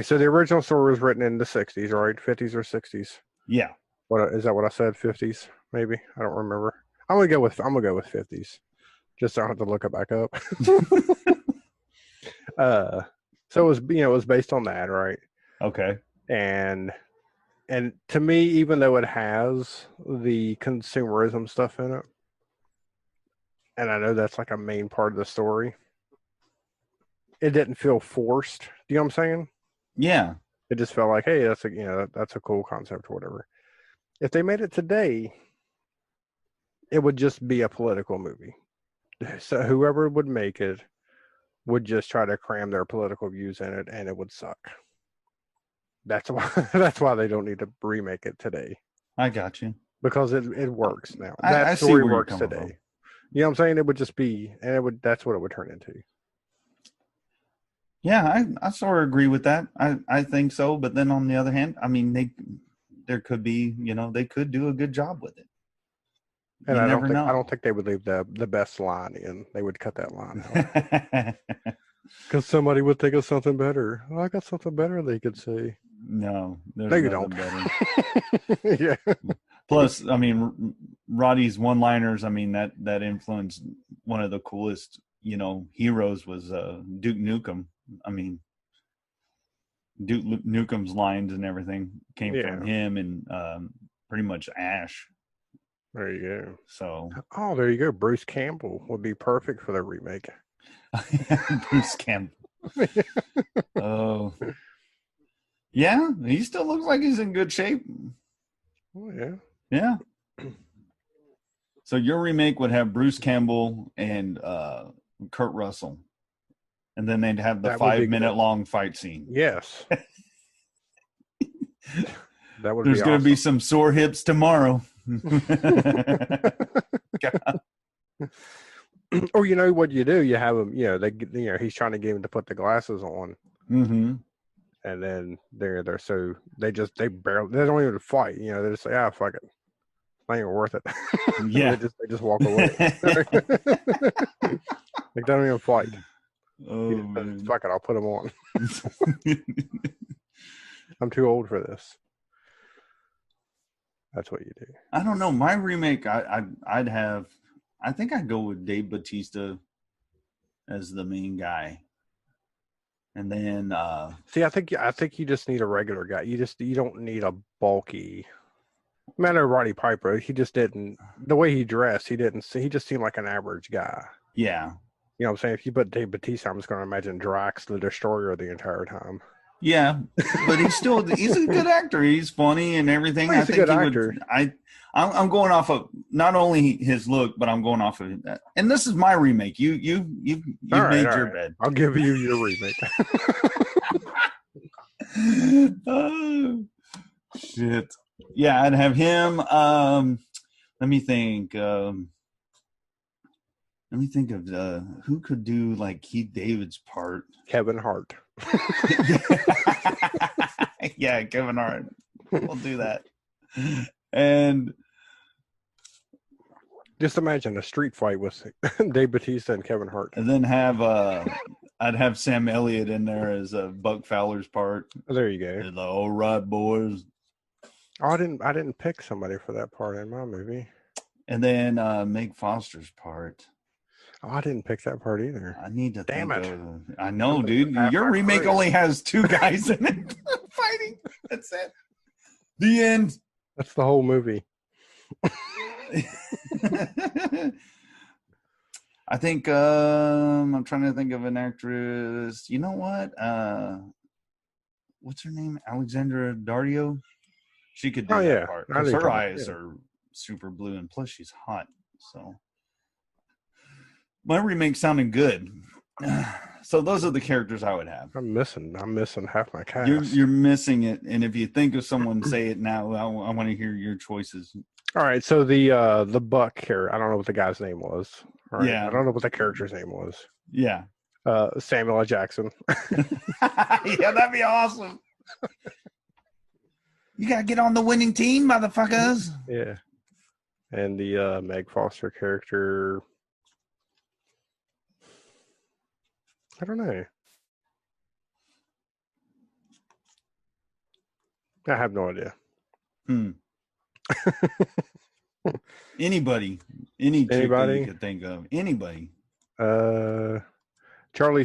so the original story was written in the 60s, right? 50s or 60s. Yeah. What is that what I said? 50s, maybe? I don't remember. I'm gonna go with 50s. Just so I don't have to look it back up. So it was based on that, right? Okay. And to me, even though it has the consumerism stuff in it, and I know that's like a main part of the story, it didn't feel forced. Do you know what I'm saying? Yeah. It just felt like, hey, that's a cool concept or whatever. If they made it today, it would just be a political movie. So whoever would make it would just try to cram their political views in it, and it would suck. That's why they don't need to remake it today. I got you. Because it works now. I That see story where you're works coming today. from. You know what I'm saying? It would just be, and that's what it would turn into. Yeah, I sort of agree with that. I think so. But then on the other hand, I mean, there could be, they could do a good job with it. And you I never know. I don't think they would leave the best line in. They would cut that line out. Because somebody would think of something better. Oh, I got something better they could say. No, No, you don't. Better. Yeah. Plus, I mean, Roddy's one-liners, I mean, that influenced one of the coolest, heroes was Duke Nukem. I mean, Duke Nukem's lines and everything came from him and pretty much Ash. There you go. So. Oh, there you go. Bruce Campbell would be perfect for the remake. Bruce Campbell. Oh. Yeah, he still looks like he's in good shape. Oh, yeah. Yeah. So your remake would have Bruce Campbell and Kurt Russell. And then they'd have the 5-minute long fight scene. Yes. That would There's be going to be awesome. some sore hips tomorrow. Or you know what you do? You have him. He's trying to get him to put the glasses on, Mm-hmm. and then they don't even fight. They just say, "Ah, fuck it, not even worth it." Yeah. they just walk away. Like they don't even fight. Oh, He just says, man. fuck it, I'll put them on. I'm too old for this. That's what you do. I don't know. My remake, I'd have. I think I'd go with Dave Bautista as the main guy, and then See, I think you just need a regular guy. You don't need a bulky. I know Roddy Piper. He just didn't. The way he dressed, he just seemed like an average guy. yeah, You know what I'm saying? If you put Dave Bautista, I'm just going to imagine Drax the Destroyer the entire time. yeah, but he's a good actor. He's funny and everything. Well, he's a good actor. I'm going off of not only his look, but I'm going off of that. And this is my remake. You made your bed. I'll give you your remake. Oh, shit. Yeah, I'd have him. Let me think. Let me think of who could do like Keith David's part. Kevin Hart. Yeah, Kevin Hart. We'll do that. And Just imagine a street fight with Dave Bautista and Kevin Hart. and then I'd have Sam Elliott in there as Buck Fowler's part. Oh, there you go. The all right, boys. Oh, I didn't pick somebody for that part in my movie. And then Meg Foster's part. Oh, I didn't pick that part either. I need to Damn think it. of. I know, I'm dude. half Your my remake career. only has 2 guys in it fighting. That's it. The end. That's the whole movie. I think I'm trying to think of an actress. You know what? What's her name? Alexandra Daddario. She could do Oh, that yeah. part I because think her I- eyes yeah. are super blue, and plus she's hot. So my remake sounded good. So those are the characters I would have. I'm missing half my cast. You're missing it, and if you think of someone, say it now. I want to hear your choices. All right, so the Buck here, I don't know what the guy's name was. All right, Yeah. I don't know what the character's name was. Yeah, Samuel L. Jackson. yeah, that'd be awesome. You gotta get on the winning team, motherfuckers. Yeah. And the Meg Foster character, I don't know. I have no idea. Anybody, any chick that Anybody? you could think of, anybody. Charlize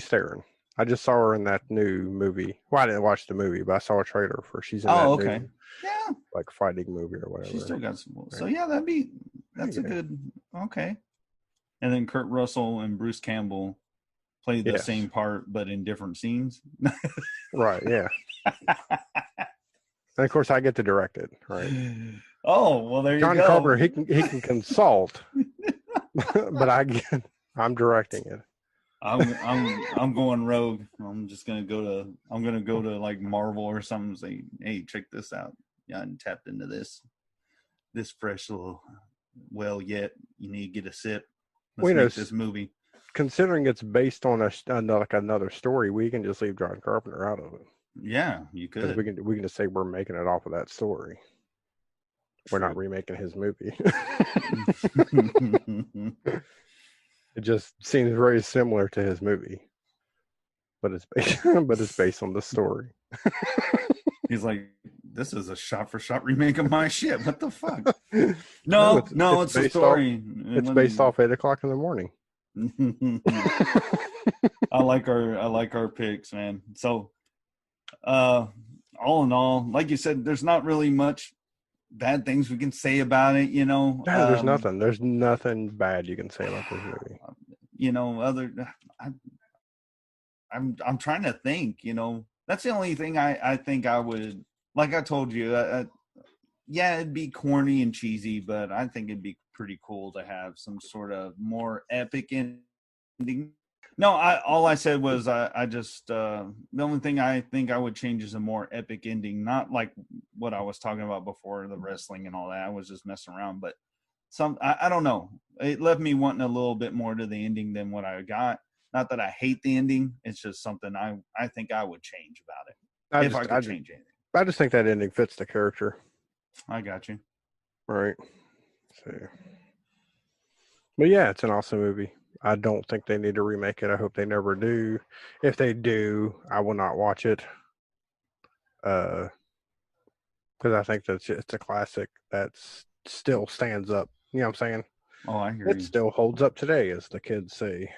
Theron. I just saw her in that new movie. Well, I didn't watch the movie, but I saw a trailer for she's in that Okay, new yeah, like fighting movie or whatever. she still got some. So yeah, that's a Yeah. good. Okay, and then Kurt Russell and Bruce Campbell played the Yes. same part, but in different scenes. Right, yeah. And of course, I get to direct it. Right, Oh well, there John you go. Carpenter, he can consult, but I'm directing it. I'm going rogue. I'm gonna go to like Marvel or something and say, hey, check this out. Yeah, I tapped into this fresh little well yet. You need to get a sip. Let's Well, you know, make this movie. Considering it's based on another story, we can just leave John Carpenter out of it Yeah, you because could. we can just say we're making it off of that story. We're not remaking his movie. It just seems very similar to his movie, but it's based on the story. He's like, this is a shot for shot remake of my shit. What the fuck? No, No, it's it's a based story. It's based off 8:00 in the morning. I like our picks, man. So all in all, like you said, there's not really much bad things we can say about it, you know. No, there's nothing bad you can say about this movie. You know, I'm trying to think, you know. That's the only thing I think I would, like I told you, yeah, it'd be corny and cheesy, but I think it'd be pretty cool to have some sort of more epic ending. No, all I said was I just the only thing I think I would change is a more epic ending, not like what I was talking about before, the wrestling and all that. I was just messing around, but I don't know. It left me wanting a little bit more to the ending than what I got. Not that I hate the ending, it's just something I think I would change about it if I could change anything. I just think that ending fits the character. I got you. Right. So, but yeah, it's an awesome movie. I don't think they need to remake it. I hope they never do. If they do, I will not watch it. Because I think it's a classic that still stands up. You know what I'm saying? Oh, I hear It you. still holds up today, as the kids say.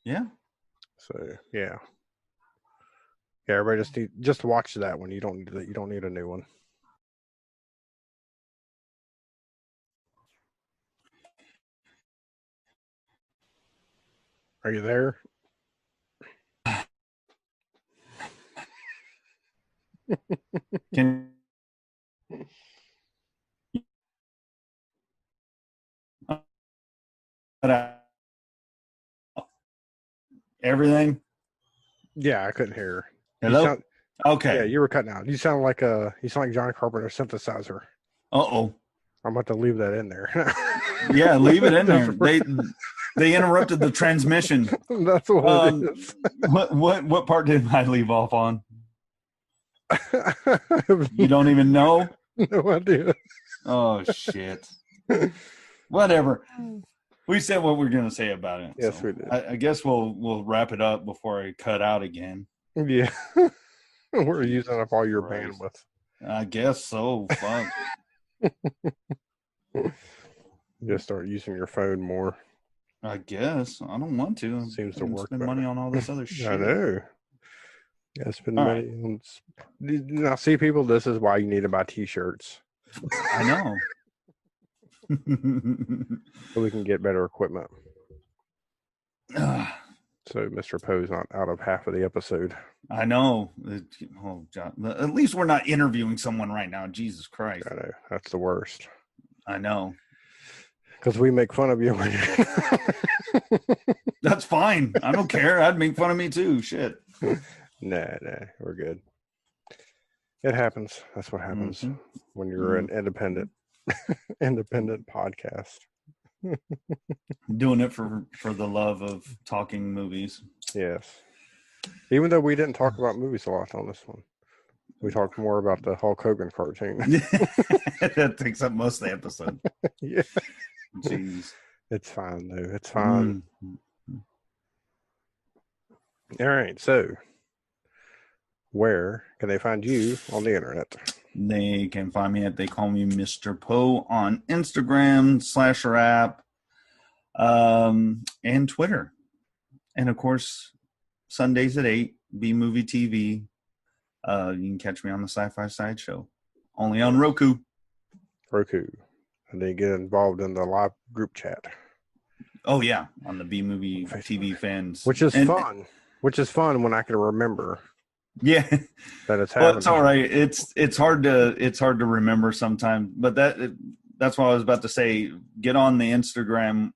Yeah. So yeah. Yeah, everybody just watch that one. You don't need a new one. Are you there? Can everything? Yeah, I couldn't hear her. Hello? Okay. Yeah, you were cutting out. You sound like John Carpenter synthesizer. Uh-oh. I'm about to leave that in there. Yeah, leave it in there. They interrupted the transmission. That's what it is. What part did I leave off on? You don't even know? No idea. Oh shit. Whatever. We said what we are gonna say about it. Yes, we did. I guess we'll wrap it up before I cut out again. Yeah. We're using up all your Christ. bandwidth. I guess so. Fuck. Just start using your phone more. I guess. I don't want to. Seems to work spend better. money on all this other shit. I know. Yeah, spend All money on. Now, see, people, this is why you need to buy T-shirts. I know. So we can get better equipment. So Mr. Poe's not out of half of the episode. I know. Oh, God. At least we're not interviewing someone right now. Jesus Christ. I know. That's the worst. I know. Because we make fun of you. That's fine. I don't care. I'd make fun of me too. Shit. Nah, we're good. It happens. That's what happens when you're an independent podcast. Doing it for the love of talking movies. Yes. Even though we didn't talk about movies a lot on this one. We talked more about the Hulk Hogan cartoon. That takes up most of the episode. Yeah. Jeez. It's fine, though. It's fine. All right. So, where can they find you on the internet? They can find me at They Call Me Mr. Poe on Instagram, Slasher app, and Twitter. And, of course, Sundays at 8, B-Movie TV. You can catch me on the Sci-Fi Sideshow. Only on Roku. And they get involved in the live group chat. Oh, yeah. On the B-Movie TV fans. Which is fun. Which is fun when I can remember. Yeah. That it's happening. Well, it's all right. It's hard to remember sometimes. But that's what I was about to say. Get on the Instagram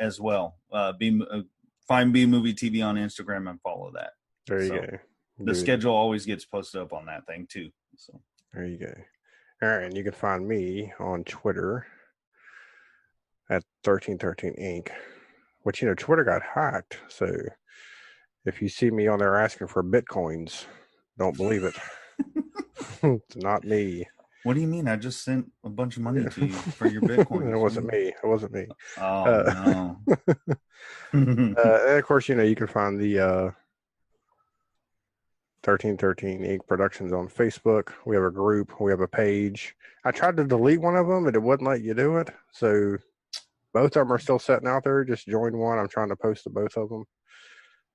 as well. Find B-Movie TV on Instagram and follow that. There you go. The schedule always gets posted up on that thing too. So there you go. All right, and you can find me on Twitter at 1313 Inc. Which, Twitter got hacked. So if you see me on there asking for Bitcoins, don't believe it. It's not me. What do you mean? I just sent a bunch of money to you for your Bitcoin. It wasn't me. It wasn't me. Oh, no. And of course, you can find the 1313 Inc. Productions on Facebook. We have a group. We have a page. I tried to delete one of them, but it wouldn't let you do it. So both of them are still sitting out there. Just join one. I'm trying to post to both of them.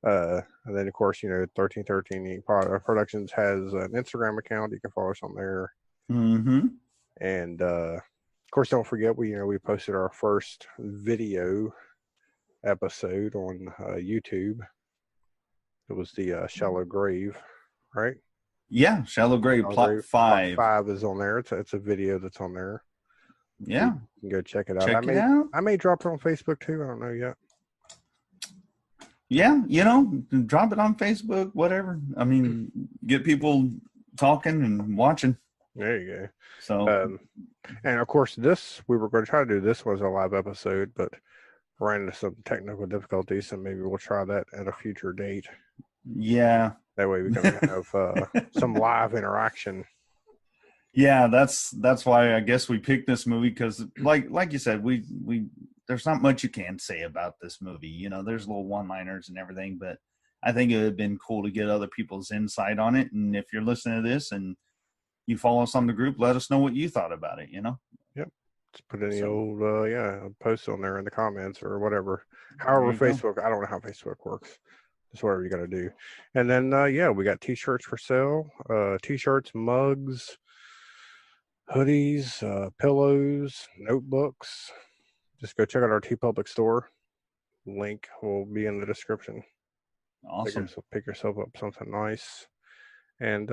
And then, of course, 1313 Inc. Productions has an Instagram account. You can follow us on there. Mm-hmm. And, of course, don't forget, we posted our first video episode on YouTube. It was the Shallow Grave, right? Yeah, Shallow Grave, Plot 5. Plot 5 is on there. It's a video that's on there. Yeah. You can go check it out. Check it out. I may drop it on Facebook too. I don't know yet. Yeah, drop it on Facebook, whatever. I mean, get people talking and watching. There you So go. And of course, we were going to try to do this was a live episode, but ran into some technical difficulties, so maybe we'll try that at a future date. yeah. That way we can have some live interaction. Yeah, that's why I guess we picked this movie, because like you said, we there's not much you can say about this movie. There's little one-liners and everything, but I think it would have been cool to get other people's insight on it. And if you're listening to this and you follow us on the group, let us know what you thought about it. Yep. Just put any So- old posts on there in the comments or whatever. However, There you Facebook, I don't know how Facebook works. Just whatever you got to do. And then we got t-shirts for sale. T-shirts, mugs, hoodies, pillows, notebooks. Just go check out our TeePublic store. Link will be in the description. Awesome. Pick yourself up something nice. And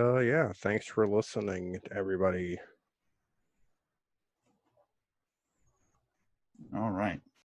thanks for listening, everybody. All right.